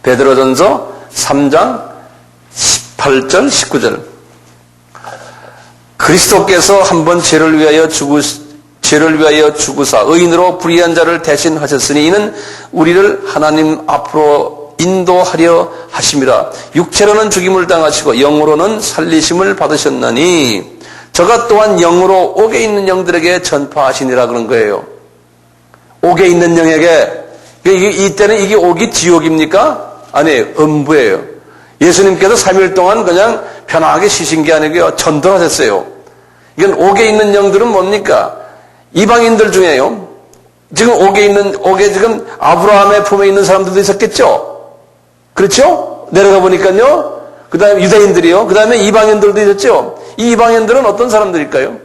베드로전서 3장 18절 19절. 그리스도께서 한번 죄를 위하여 죽으사 의인으로 불의한 자를 대신하셨으니 이는 우리를 하나님 앞으로 인도하려 하심이라. 육체로는 죽임을 당하시고 영으로는 살리심을 받으셨나니 저가 또한 영으로 옥에 있는 영들에게 전파하시니라 그런 거예요. 옥에 있는 영에게. 이때는 이게 옥이 지옥입니까? 아니에요. 음부예요. 예수님께서 3일 동안 그냥 편하게 쉬신 게 아니고요. 전도하셨어요. 이건 옥에 있는 영들은 뭡니까? 이방인들 중에요. 지금 옥에 지금 아브라함의 품에 있는 사람들도 있었겠죠? 그렇죠? 내려가 보니까요. 그 다음에 유대인들이요. 그 다음에 이방인들도 있었죠? 이 이방인들은 어떤 사람들일까요?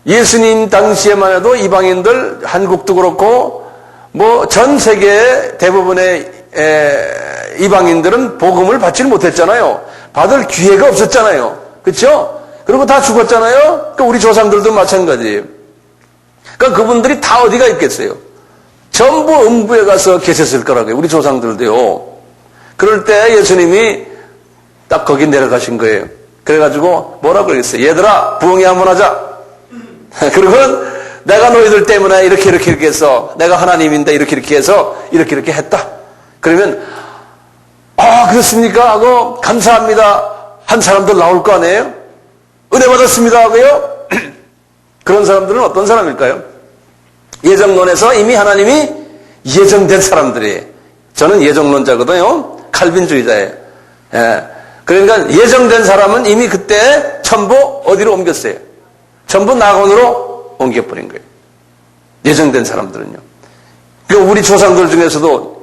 예수님 당시에만 해도 이방인들, 한국도 그렇고, 전 세계 대부분의 이방인들은 복음을 받지를 못했잖아요. 받을 기회가 없었잖아요. 그렇죠? 그리고 다 죽었잖아요. 그러니까 우리 조상들도 마찬가지예요. 그러니까 그분들이 다 어디가 있겠어요? 전부 음부에 가서 계셨을 거라고요. 우리 조상들도요. 그럴 때 예수님이 딱 거기 내려가신 거예요. 그래가지고 뭐라고 그랬어요? 얘들아, 부흥회 한번 하자. 그리고 내가 너희들 때문에 이렇게 해서 내가 하나님인데 이렇게 해서 이렇게 했다. 그러면 그렇습니까? 하고 감사합니다 한 사람들 나올 거 아니에요? 은혜 받았습니다 하고요. 그런 사람들은 어떤 사람일까요? 예정론에서 이미 하나님이 예정된 사람들이에요. 저는 예정론자거든요. 칼빈주의자예요. 예. 그러니까 예정된 사람은 이미 그때 전부 어디로 옮겼어요? 전부 낙원으로 옮겨버린 거예요. 예정된 사람들은요. 그러니까 우리 조상들 중에서도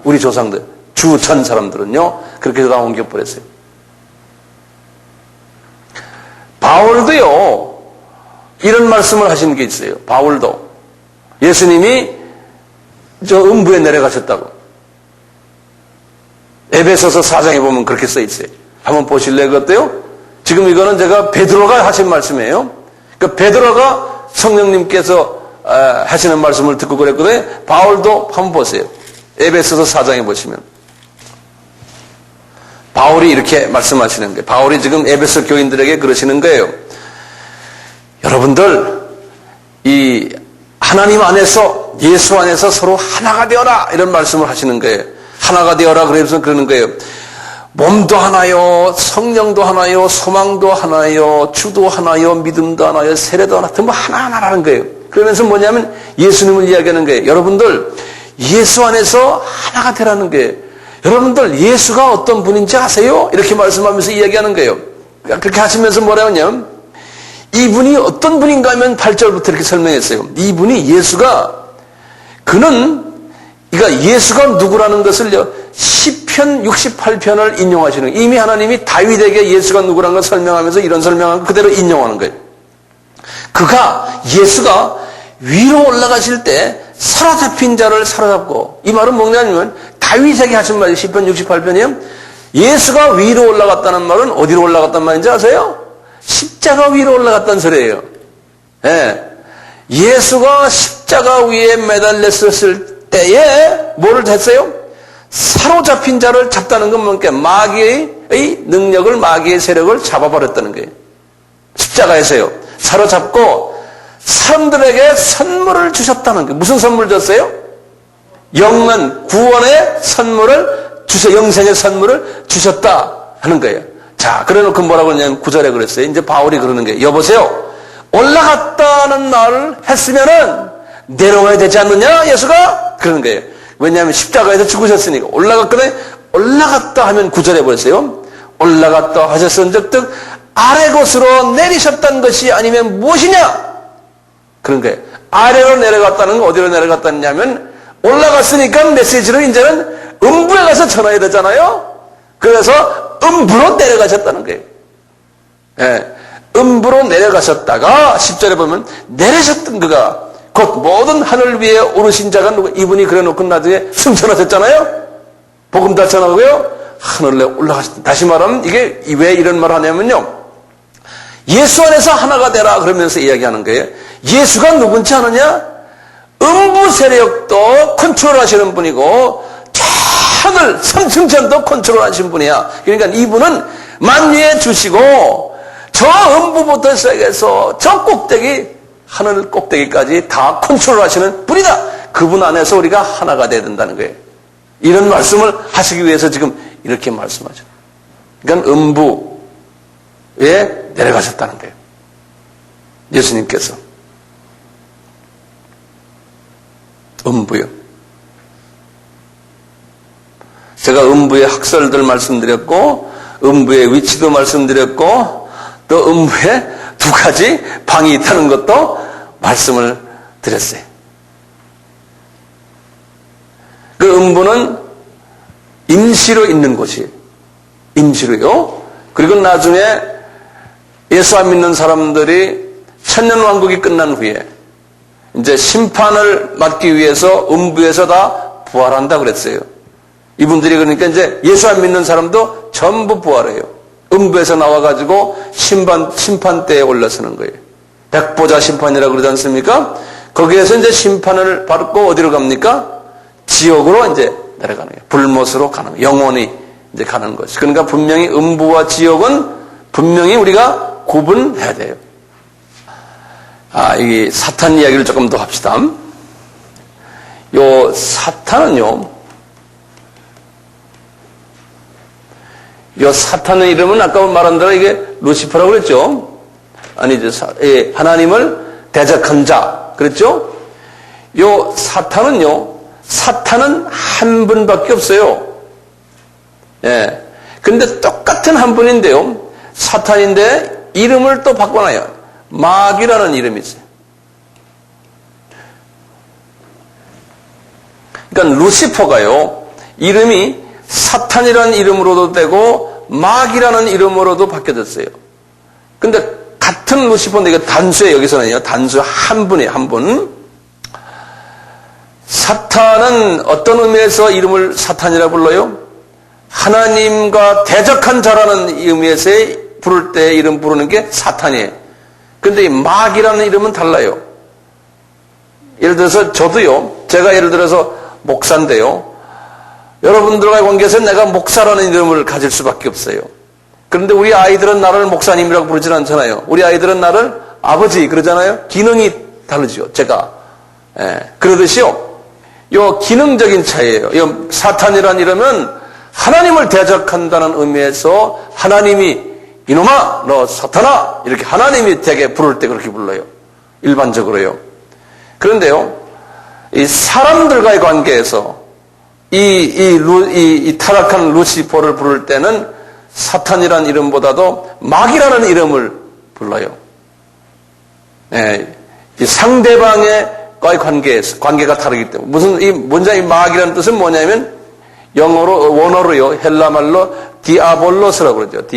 우리 조상들, 주전 사람들은요, 그렇게 다 옮겨버렸어요. 바울도요, 이런 말씀을 하신 게 있어요. 바울도. 예수님이 저 음부에 내려가셨다고. 에베소서 4장에 보면 그렇게 써 있어요. 한번 보실래요? 그것도요? 지금 이거는 제가 베드로가 하신 말씀이에요. 그러니까 베드로가 성령님께서 하시는 말씀을 듣고 그랬거든요. 바울도 한번 보세요. 에베소서 4장에 보시면. 바울이 이렇게 말씀하시는 거예요. 바울이 지금 에베소 교인들에게 그러시는 거예요. 여러분들, 이 하나님 안에서, 예수 안에서 서로 하나가 되어라! 이런 말씀을 하시는 거예요. 하나가 되어라 그래서 그러는 거예요. 몸도 하나요, 성령도 하나요, 소망도 하나요, 주도 하나요, 믿음도 하나요, 세례도 하나, 전부 하나하나라는 거예요. 그러면서 뭐냐면 예수님을 이야기하는 거예요. 여러분들, 예수 안에서 하나가 되라는 거예요. 여러분들 예수가 어떤 분인지 아세요? 이렇게 말씀하면서 이야기하는 거예요. 그렇게 하시면서 뭐라 하냐면 이분이 어떤 분인가 하면 8절부터 이렇게 설명했어요. 이분이 그러니까 예수가 누구라는 것을요, 시편 68편을 인용하시는 거예요. 이미 하나님이 다윗에게 예수가 누구라는 걸 설명하면서 이런 설명을 그대로 인용하는 거예요. 예수가 위로 올라가실 때 사로잡힌 자를 사로잡고, 이 말은 뭐냐면 다윗에게 하신 말이 시편 68편이에요. 예수가 위로 올라갔다는 말은 어디로 올라갔단 말인지 아세요? 십자가 위로 올라갔다는 소리예요. 예. 예수가 십자가 위에 매달렸을 때에 뭐를 했어요? 사로잡힌 자를 잡다는 건 뭔가 마귀의 능력을, 마귀의 세력을 잡아버렸다는 거예요. 십자가에서요. 사로잡고 사람들에게 선물을 주셨다는 거예요. 무슨 선물 줬어요? 영원 구원의 선물을 영생의 선물을 주셨다 하는 거예요. 자, 그래 놓고 뭐라고 했냐면 9절에 그랬어요. 이제 바울이 그러는 거예요. 여보세요. 올라갔다는 말을 했으면은 내려와야 되지 않느냐, 예수가? 그러는 거예요. 왜냐하면 십자가에서 죽으셨으니까. 올라갔다 하면 9절에 보세요. 올라갔다 하셨은즉 아래 곳으로 내리셨다는 것이 아니면 무엇이냐? 그런 거예요. 아래로 내려갔다는 건 어디로 내려갔다냐면 올라갔으니까 메시지를 이제는 음부에 가서 전해야 되잖아요. 그래서 음부로 내려가셨다는 거예요. 예, 음부로 내려가셨다가 10절에 보면 내리셨던 그가 곧 모든 하늘 위에 오르신 자가 누구? 이분이 그래 놓고 나중에 승천하셨잖아요. 복음 다 전하고요. 하늘에 올라가셨다. 다시 말하면 이게 왜 이런 말을 하냐면요. 예수 안에서 하나가 되라 그러면서 이야기하는 거예요. 예수가 누군지 아느냐? 음부 세력도 컨트롤하시는 분이고 하늘 삼층천도 컨트롤하시는 분이야. 그러니까 이분은 만유에 주시고 저 음부부터 시작해서 저 꼭대기 하늘 꼭대기까지 다 컨트롤하시는 분이다. 그분 안에서 우리가 하나가 돼야 된다는 거예요. 이런 말씀을 하시기 위해서 지금 이렇게 말씀하죠. 그러니까 음부에 내려가셨다는 거예요. 예수님께서 음부요. 제가 음부의 학설들 말씀드렸고 음부의 위치도 말씀드렸고 또 음부에 2가지 방이 있다는 것도 말씀을 드렸어요. 그 음부는 임시로 있는 곳이에요. 임시로요. 그리고 나중에 예수 안 믿는 사람들이 천년왕국이 끝난 후에 이제 심판을 받기 위해서 음부에서 다 부활한다 그랬어요. 이분들이 그러니까 이제 예수 안 믿는 사람도 전부 부활해요. 음부에서 나와가지고 심판대에 올라서는 거예요. 백보자 심판이라고 그러지 않습니까? 거기에서 이제 심판을 받고 어디로 갑니까? 지옥으로 이제 내려가는 거예요. 불못으로 가는 거예요. 영원히 이제 가는 것이. 그러니까 분명히 음부와 지옥은 분명히 우리가 구분해야 돼요. 이 사탄 이야기를 조금 더 합시다. 요 사탄은요, 요 사탄의 이름은 아까 말한 대로 이게 루시퍼라고 그랬죠? 아니죠. 하나님을 대적한 자. 그랬죠? 요 사탄은요, 사탄은 한 분밖에 없어요. 예. 근데 똑같은 한 분인데요. 사탄인데 이름을 또 바꿔놔요. 마귀라는 이름이 있어요. 그러니까 루시퍼가요, 이름이 사탄이라는 이름으로도 되고 마귀라는 이름으로도 바뀌어졌어요. 근데 같은 루시퍼인데 이거 단수예요. 여기서는요. 단수 한 분이에요. 한 분. 사탄은 어떤 의미에서 이름을 사탄이라 불러요? 하나님과 대적한 자라는 의미에서 부를 때 이름 부르는 게 사탄이에요. 근데 이 마귀라는 이름은 달라요. 예를 들어서 저도요. 제가 예를 들어서 목사인데요. 여러분들과의 관계에서 내가 목사라는 이름을 가질 수밖에 없어요. 그런데 우리 아이들은 나를 목사님이라고 부르진 않잖아요. 우리 아이들은 나를 아버지 그러잖아요. 기능이 다르죠. 제가. 그러듯이요. 요 기능적인 차이예요. 요 사탄이라는 이름은 하나님을 대적한다는 의미에서 하나님이 이놈아 너 사탄아 이렇게 하나님이 되게 부를 때 그렇게 불러요. 일반적으로요. 그런데요. 이 사람들과의 관계에서 이 타락한 루시퍼를 부를 때는 사탄이라는 이름보다도 마귀라는 이름을 불러요. 네, 이 상대방과의 관계가 다르기 때문에. 먼저 이 마귀라는 뜻은 뭐냐면, 원어로요, 헬라말로 디아볼로스라고 그러죠.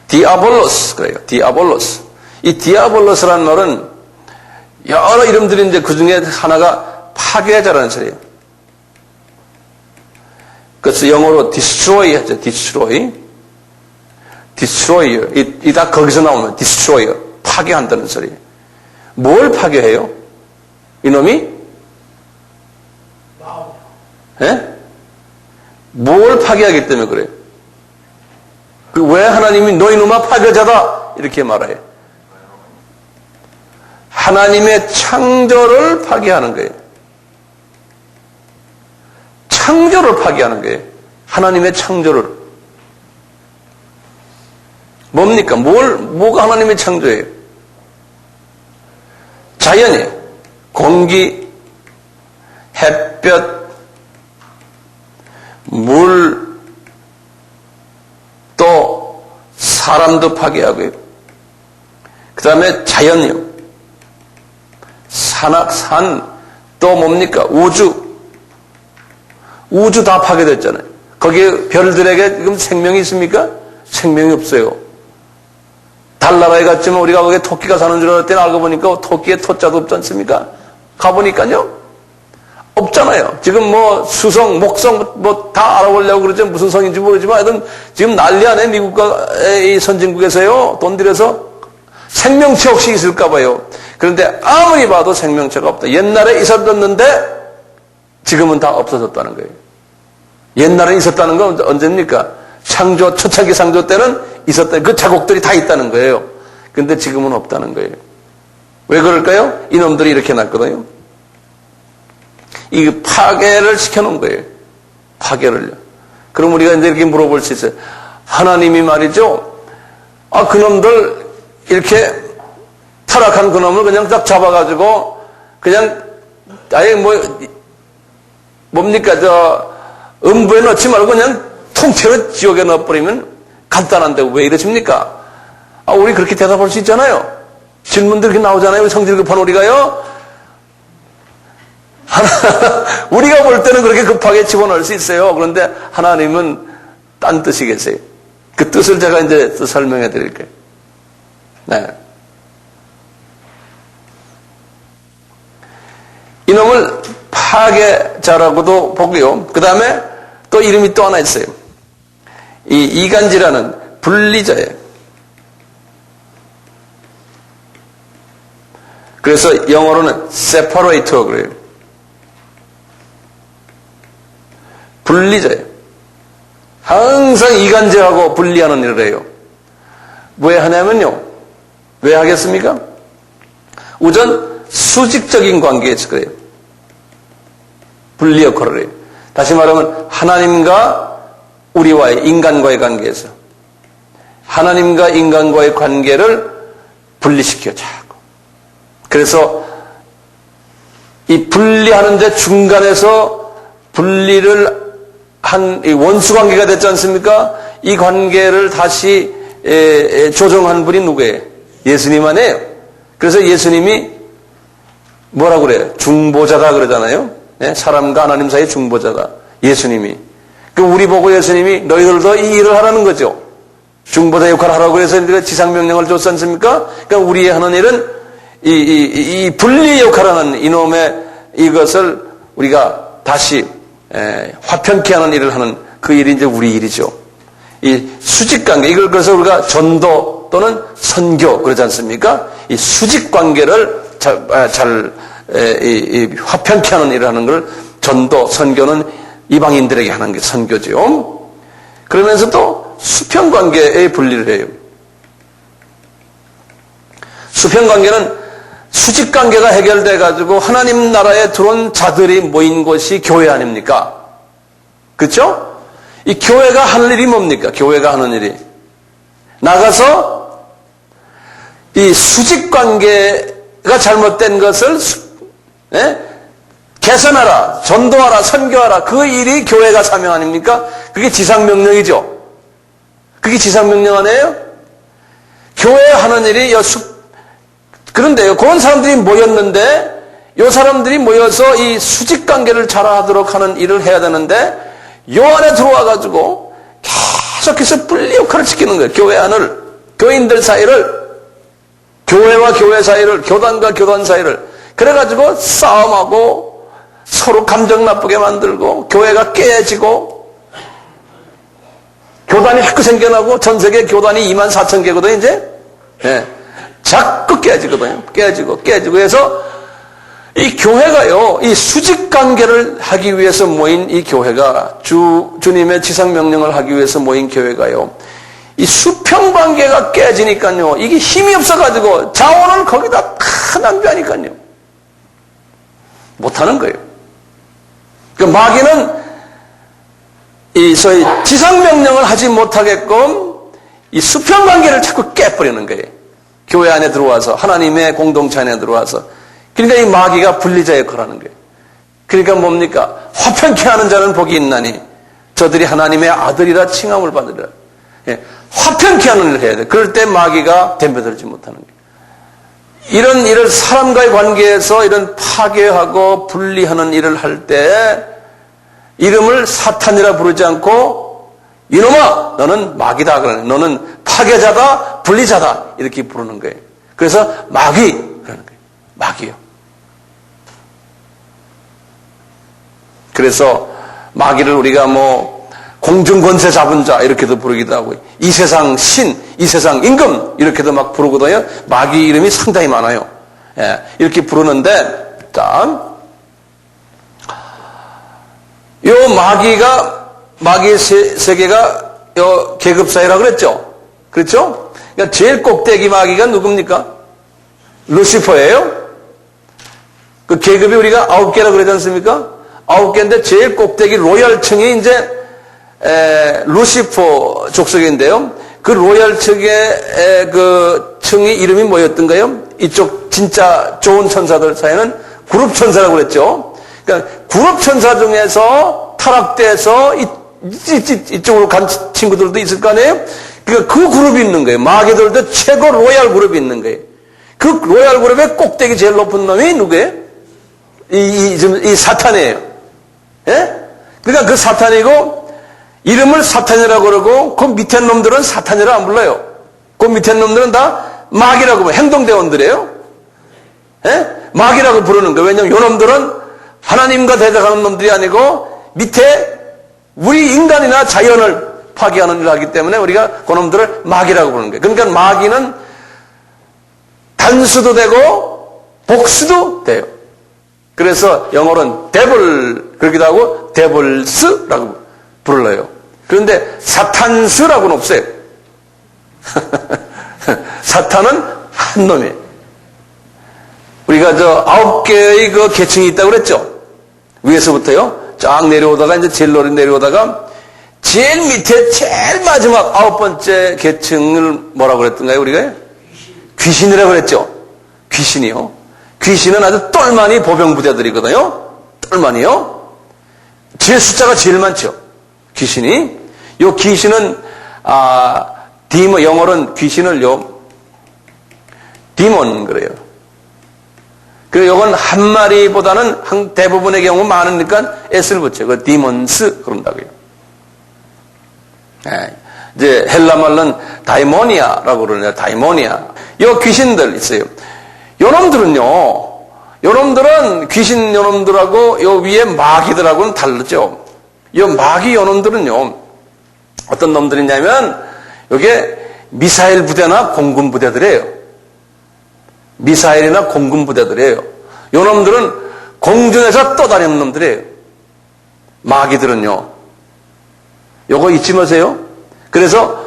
디아볼로스, 그래요. 디아볼로스. 이 디아볼로스라는 말은 여러 이름들이 이제 그 중에 하나가 파괴자라는 소리예요. 그래서 영어로 destroy 하죠. destroyer. 이 다 거기서 나오면 destroyer. 파괴한다는 소리예요. 뭘 파괴해요? 이놈이? 예? 뭘 파괴하기 때문에 그래요? 왜 하나님이 너 이놈아 파괴자다 이렇게 말해요? 하나님의 창조를 파괴하는 거예요. 창조를 파괴하는 거예요. 하나님의 창조를. 뭡니까? 뭐가 하나님의 창조예요? 자연이에요. 공기, 햇볕, 물, 또 사람도 파괴하고요. 그 다음에 자연이요. 산, 또 뭡니까? 우주 다 파괴됐잖아요. 거기에 별들에게 지금 생명이 있습니까? 생명이 없어요. 달나라에 갔지만 우리가 거기에 토끼가 사는 줄 알았더니 알고 보니까 토끼에 토자도 없지 않습니까? 가보니까요. 없잖아요. 지금 수성, 목성 다 알아보려고 그러죠. 무슨 성인지 모르지만 하여튼 지금 난리 안에 미국과 이 선진국에서요. 돈 들여서 생명체 혹시 있을까 봐요. 그런데 아무리 봐도 생명체가 없다. 옛날에 있었는데 지금은 다 없어졌다는 거예요. 옛날에 있었다는 건 언제입니까? 초창기 창조 때는 있었다. 그 자국들이 다 있다는 거예요. 근데 지금은 없다는 거예요. 왜 그럴까요? 이놈들이 이렇게 났거든요. 이 파괴를 시켜놓은 거예요. 파괴를요. 그럼 우리가 이제 이렇게 물어볼 수 있어요. 하나님이 말이죠. 그놈들 이렇게 타락한 그놈을 그냥 딱 잡아가지고 그냥 아예 뭡니까 음부에 넣지 말고 그냥 통째로 지옥에 넣어버리면 간단한데 왜 이러십니까? 우리 그렇게 대답할 수 있잖아요. 질문들 이렇게 나오잖아요. 성질 급한 우리가요. 우리가 볼 때는 그렇게 급하게 집어넣을 수 있어요. 그런데 하나님은 딴 뜻이 계세요. 그 뜻을 제가 이제 또 설명해 드릴게요. 네. 이놈을 파괴자라고도 보고요. 그 다음에 또 이름이 또 하나 있어요. 이 이간질하는 분리자예요. 그래서 영어로는 separator 그래요. 분리자예요. 항상 이간질하고 분리하는 일을 해요. 왜 하냐면요. 왜 하겠습니까? 우선 수직적인 관계에서 그래요. 분리 역할을 해요. 다시 말하면 하나님과 우리와의 인간과의 관계에서 하나님과 인간과의 관계를 분리시켜 자꾸. 그래서 이 분리하는데 중간에서 분리를 한 이 원수 관계가 됐지 않습니까? 이 관계를 다시 조정한 분이 누구예요? 예수님 아니에요. 그래서 예수님이 뭐라고 그래요? 중보자다 그러잖아요. 네? 사람과 하나님 사이의 중보자다. 예수님이. 우리 보고 예수님이 너희들도 이 일을 하라는 거죠. 중보자 역할을 하라고 해서 지상명령을 줬지 않습니까? 그러니까 우리의 하는 일은 이 분리 역할하는 이놈의 이것을 우리가 다시 화평케 하는 일을 하는 그 일이 이제 우리 일이죠. 이 수직관계, 이걸 그래서 우리가 전도 또는 선교 그러지 않습니까? 이 수직관계를 화평케 하는 일을 하는 걸 전도, 선교는 이방인들에게 하는 게 선교죠. 그러면서 또 수평관계에 분리를 해요. 수평관계는 수직관계가 해결돼가지고 하나님 나라에 들어온 자들이 모인 곳이 교회 아닙니까? 그렇죠? 이 교회가 하는 일이 뭡니까? 교회가 하는 일이 나가서 이 수직관계에 교회가 잘못된 것을 개선하라, 전도하라, 선교하라. 그 일이 교회가 사명 아닙니까? 그게 지상명령이죠. 그게 지상명령 아니에요? 교회 하는 일이 그런데요, 그런 사람들이 모였는데, 요 사람들이 모여서 이 수직관계를 잘하도록 하는 일을 해야 되는데, 요 안에 들어와가지고 계속해서 분리 역할을 지키는 거예요. 교회 안을, 교인들 사이를, 교회와 교회 사이를, 교단과 교단 사이를. 그래가지고 싸움하고 서로 감정 나쁘게 만들고 교회가 깨지고 교단이 자꾸 생겨나고 전 세계 교단이 24,000개거든요, 이제. 네. 자꾸 깨지거든요. 깨지고 해서 이 교회가요, 이 수직 관계를 하기 위해서 모인 이 교회가 주님의 지상명령을 하기 위해서 모인 교회가요, 이 수평 관계가 깨지니까요, 이게 힘이 없어가지고 자원을 거기다 다 낭비하니까요, 못하는 거예요. 그 마귀는 이 소위 지상명령을 하지 못하게끔 이 수평 관계를 자꾸 깨버리는 거예요. 교회 안에 들어와서, 하나님의 공동체 안에 들어와서. 그러니까 이 마귀가 분리자 역할을 하는 거예요. 그러니까 뭡니까? 화평케 하는 자는 복이 있나니 저들이 하나님의 아들이라 칭함을 받으리라. 예, 화평케 하는 일을 해야 돼. 그럴 때 마귀가 덤벼들지 못하는 거예요. 이런 일을 사람과의 관계에서 이런 파괴하고 분리하는 일을 할 때 이름을 사탄이라 부르지 않고 이놈아 너는 마귀다, 그러는, 너는 파괴자다, 분리자다 이렇게 부르는 거예요. 그래서 마귀 그러는 거예요. 마귀요. 그래서 마귀를 우리가 뭐 공중권세 잡은 자 이렇게도 부르기도 하고, 이 세상 신, 이 세상 임금 이렇게도 막 부르거든요. 마귀 이름이 상당히 많아요. 예, 이렇게 부르는데, 자, 요 마귀 세계가 요 계급 사회라고 그랬죠. 그렇죠? 그러니까 제일 꼭대기 마귀가 누굽니까? 루시퍼예요. 그 계급이 우리가 9개라고 그러지 않습니까? 9개인데 제일 꼭대기 로열층이 이제 루시퍼 족속인데요. 그 로열 측의 그 층이 이름이 뭐였던가요? 이쪽 진짜 좋은 천사들 사이에는 그룹 천사라고 그랬죠. 그러니까 그룹 천사 중에서 타락돼서 이쪽으로 간 친구들도 있을 거 아니에요? 그 그룹이 있는 거예요. 마귀들도 최고 로얄 그룹이 있는 거예요. 그 로얄 그룹의 꼭대기 제일 높은 놈이 누구예요? 이 사탄이에요. 예? 그러니까 그 사탄이고, 이름을 사탄이라고 그러고, 그 밑에 놈들은 사탄이라 안 불러요. 그 밑에 놈들은 다 마귀라고, 행동대원들이에요. 예? 마귀라고 부르는 거예요. 왜냐면 요 놈들은 하나님과 대적하는 놈들이 아니고, 밑에 우리 인간이나 자연을 파괴하는 일을 하기 때문에 우리가 그 놈들을 마귀라고 부르는 거예요. 그러니까 마귀는 단수도 되고, 복수도 돼요. 그래서 영어로는 데블, 그러기도 하고, 데블스라고 불러요. 그런데 사탄스라고는 없어요. 사탄은 한 놈이에요. 우리가 9개의 그 계층이 있다고 그랬죠? 위에서부터요. 쫙 내려오다가, 이제 제일 내려오다가, 제일 밑에 제일 마지막 9번째 계층을 뭐라고 그랬던가요, 우리가? 귀신이라고 그랬죠? 귀신이요. 귀신은 아주 똘마니 보병부대들이거든요. 똘마니요. 제 숫자가 제일 많죠. 귀신이. 요 귀신은, 디몬, 영어로는 귀신을요, 디몬 그래요. 그리고 요건 한 마리보다는 대부분의 경우 많으니까 S를 붙여요. 그 디몬스 그런다고요. 네. 이제 헬라 말로는 다이모니아라고 그러네요. 다이모니아. 요 귀신들 있어요. 요놈들은 귀신 요놈들하고 요 위에 마귀들하고는 다르죠. 요 마귀 요놈들은요, 어떤 놈들이냐면, 요게 미사일 부대나 공군 부대들이에요. 미사일이나 공군 부대들이에요. 요놈들은 공중에서 떠다니는 놈들이에요. 마귀들은요. 요거 잊지 마세요. 그래서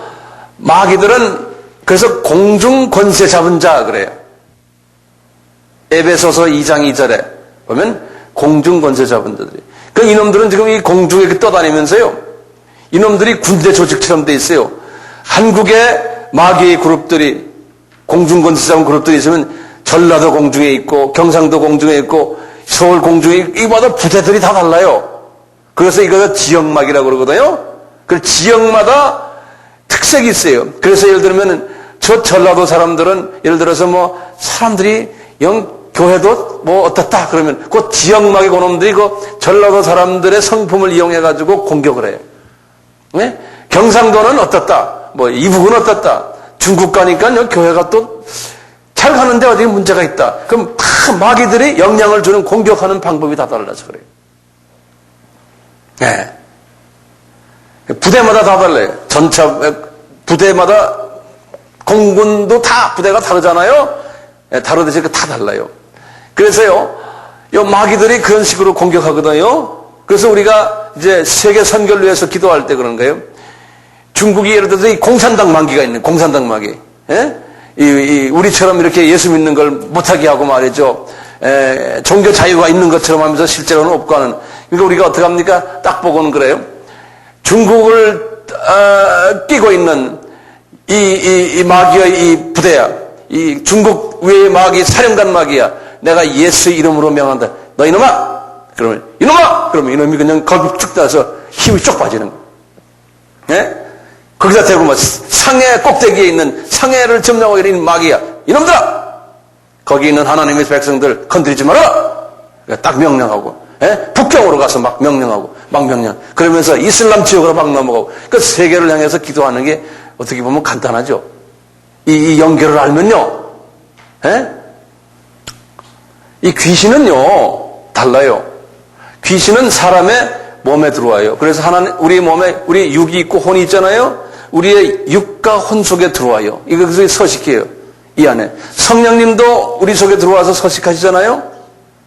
마귀들은 그래서 공중 권세 잡은 자 그래요. 에베소서 2장 2절에 보면 공중 권세 잡은 자들이. 그 이놈들은 지금 이 공중에 떠다니면서요, 이놈들이 군대 조직처럼 돼 있어요. 한국에 마귀의 그룹들이, 공중 권세 잡은 그룹들이 있으면 전라도 공중에 있고 경상도 공중에 있고 서울 공중에 이마다 부대들이 다 달라요. 그래서 이거 지역막이라고 그러거든요. 그 지역마다 특색이 있어요. 그래서 예를 들면 저 전라도 사람들은 예를 들어서 뭐 사람들이 교회도 뭐 어떻다 그러면 그 지역막의 그놈들이 그 전라도 사람들의 성품을 이용해 가지고 공격을 해요. 네? 경상도는 어떻다, 뭐 이북은 어떻다. 중국 가니까 여기 교회가 또 잘 가는데 어디 문제가 있다. 그럼 다 마귀들이 영향을 주는 공격하는 방법이 다 달라서 그래요. 네. 부대마다 다 달라요. 전차 부대마다 공군도 다 부대가 다르잖아요. 네, 다르듯이 다 달라요. 그래서요, 이 마귀들이 그런 식으로 공격하거든요. 그래서 우리가 이제 세계 선교를 위해서 기도할 때 그런 거예요. 중국이 예를 들어서 이 공산당 마귀가 있는 공산당 마귀. 예? 우리처럼 이렇게 예수 믿는 걸 못하게 하고 말이죠. 종교 자유가 있는 것처럼 하면서 실제로는 없고 하는. 그러니까 우리가 어떻게 합니까? 딱 보고는 그래요. 중국을 끼고 있는 이 마귀의 이 부대야. 이 중국 외의 마귀 사령관 마귀야. 내가 예수 이름으로 명한다. 너 이놈아! 그러면 이놈아! 그러면 이놈이 그냥 겁이 쭉 나서 힘이 쭉 빠지는 거야. 예? 거기다 대고 뭐 상해 꼭대기에 있는 상해를 점령하고 있는 마귀야. 이놈들아! 거기 있는 하나님의 백성들 건드리지 마라! 딱 명령하고, 예? 북경으로 가서 막 명령하고, 막 명령. 그러면서 이슬람 지역으로 막 넘어가고, 그 세계를 향해서 기도하는 게 어떻게 보면 간단하죠. 이 연결을 알면요, 예? 이 귀신은요, 달라요. 귀신은 사람의 몸에 들어와요. 그래서 하나님, 우리 몸에, 우리 육이 있고 혼이 있잖아요? 우리의 육과 혼 속에 들어와요. 이것을 서식해요. 이 안에. 성령님도 우리 속에 들어와서 서식하시잖아요?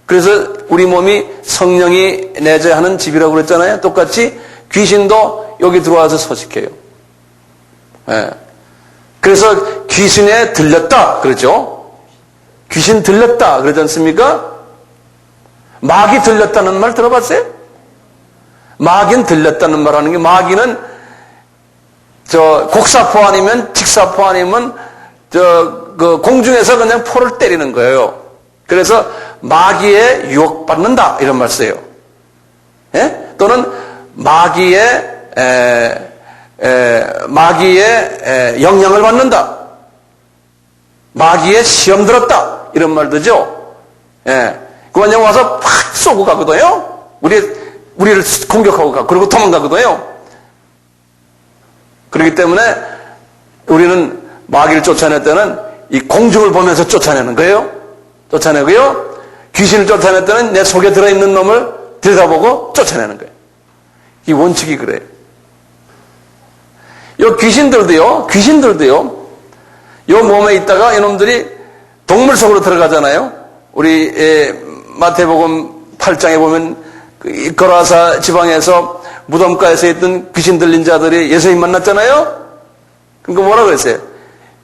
그래서 우리 몸이 성령이 내재하는 집이라고 그랬잖아요? 똑같이 귀신도 여기 들어와서 서식해요. 예. 그래서 귀신에 들렸다. 그러죠? 귀신 들렸다. 그러지 않습니까? 마귀 들렸다는 말 들어봤어요? 마귀는 들렸다는 말 하는 게 마귀는 곡사포 아니면 직사포 아니면 그 공중에서 그냥 포를 때리는 거예요. 그래서 마귀에 유혹받는다 이런 말 써요. 예? 또는 마귀의 영향을 받는다. 마귀의 시험 들었다 이런 말도죠. 예. 그냥 와서 팍 쏘고 가거든요. 우리를 공격하고 가. 그리고 도망가거든요. 그렇기 때문에 우리는 마귀를 쫓아낼 때는 이 공중을 보면서 쫓아내는 거예요. 쫓아내고요. 귀신을 쫓아낼 때는 내 속에 들어있는 놈을 들여다보고 쫓아내는 거예요. 이 원칙이 그래요. 요 귀신들도요, 요 몸에 있다가 이놈들이 동물 속으로 들어가잖아요. 우리 마태복음 8장에 보면 거라사 지방에서 무덤가에서 있던 귀신 들린 자들이 예수님 만났잖아요. 그러니까 뭐라 그랬어요?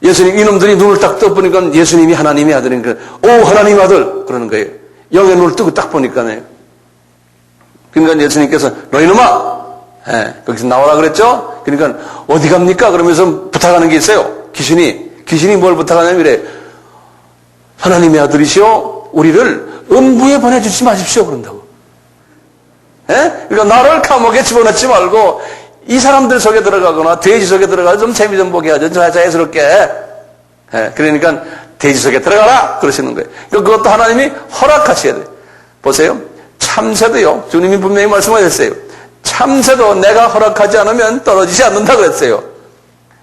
예수님, 이놈들이 눈을 딱 떠보니까 예수님이 하나님의 아들인 오, 하나님의 아들! 그러는 거예요. 영의 눈을 뜨고 딱 보니까요. 그러니까 예수님께서, 너 이놈아! 거기서 나오라 그랬죠? 그러니까, 어디 갑니까? 그러면서 부탁하는 게 있어요. 귀신이 뭘 부탁하냐면 이래. 하나님의 아들이시오? 우리를 음부에 보내주지 마십시오. 그런다고. 그러니까 나를 감옥에 집어넣지 말고 이 사람들 속에 들어가거나 돼지 속에 들어가서 좀 재미 좀 보게 하죠. 자연스럽게. 그러니까 돼지 속에 들어가라 그러시는 거예요. 그러니까 그것도 하나님이 허락하셔야 돼요. 보세요. 참새도요. 주님이 분명히 말씀하셨어요. 참새도 내가 허락하지 않으면 떨어지지 않는다 그랬어요.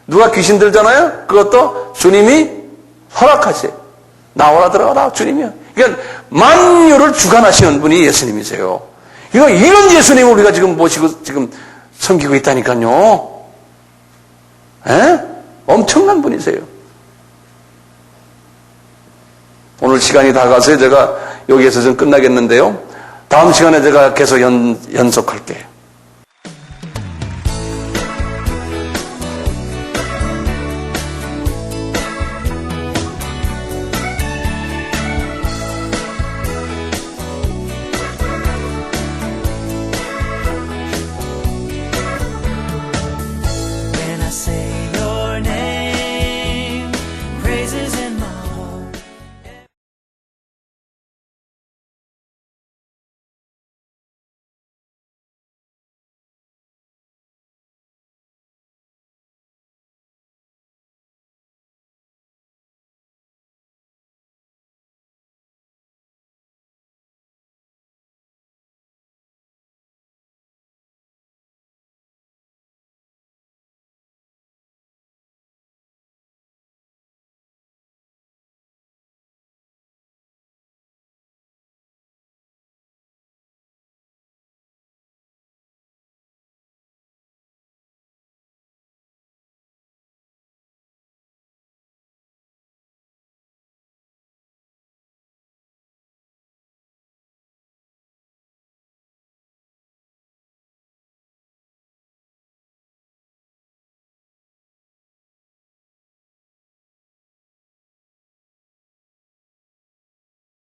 누가 귀신 들잖아요. 그것도 주님이 허락하세요. 나오라 들어가라 주님이요. 그러니까 만유를 주관하시는 분이 예수님이세요. 이런 예수님을 우리가 지금 모시고 지금 섬기고 있다니까요. 엄청난 분이세요. 오늘 시간이 다 가서 제가 여기에서 좀 끝나겠는데요. 다음 시간에 제가 계속 연속할게요.